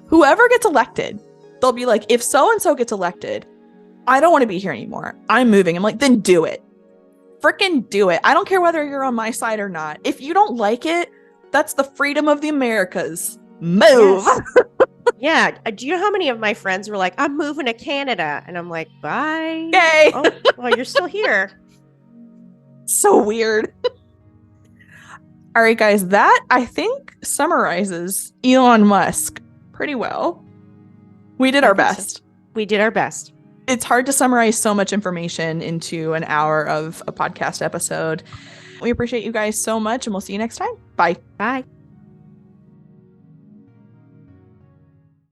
whoever gets elected, they'll be like, if so-and-so gets elected, I don't want to be here anymore. I'm moving. I'm like, then do it. Freaking do it. I don't care whether you're on my side or not. If you don't like it, that's the freedom of the Americas. Move. Yes. Yeah. Do you know how many of my friends were like, I'm moving to Canada? And I'm like, bye. Yay. Oh, well, you're still here. So weird. All right, guys, that I think summarizes Elon Musk pretty well. We did our best. We did our best. It's hard to summarize so much information into an hour of a podcast episode. We appreciate you guys so much, and we'll see you next time. Bye. Bye.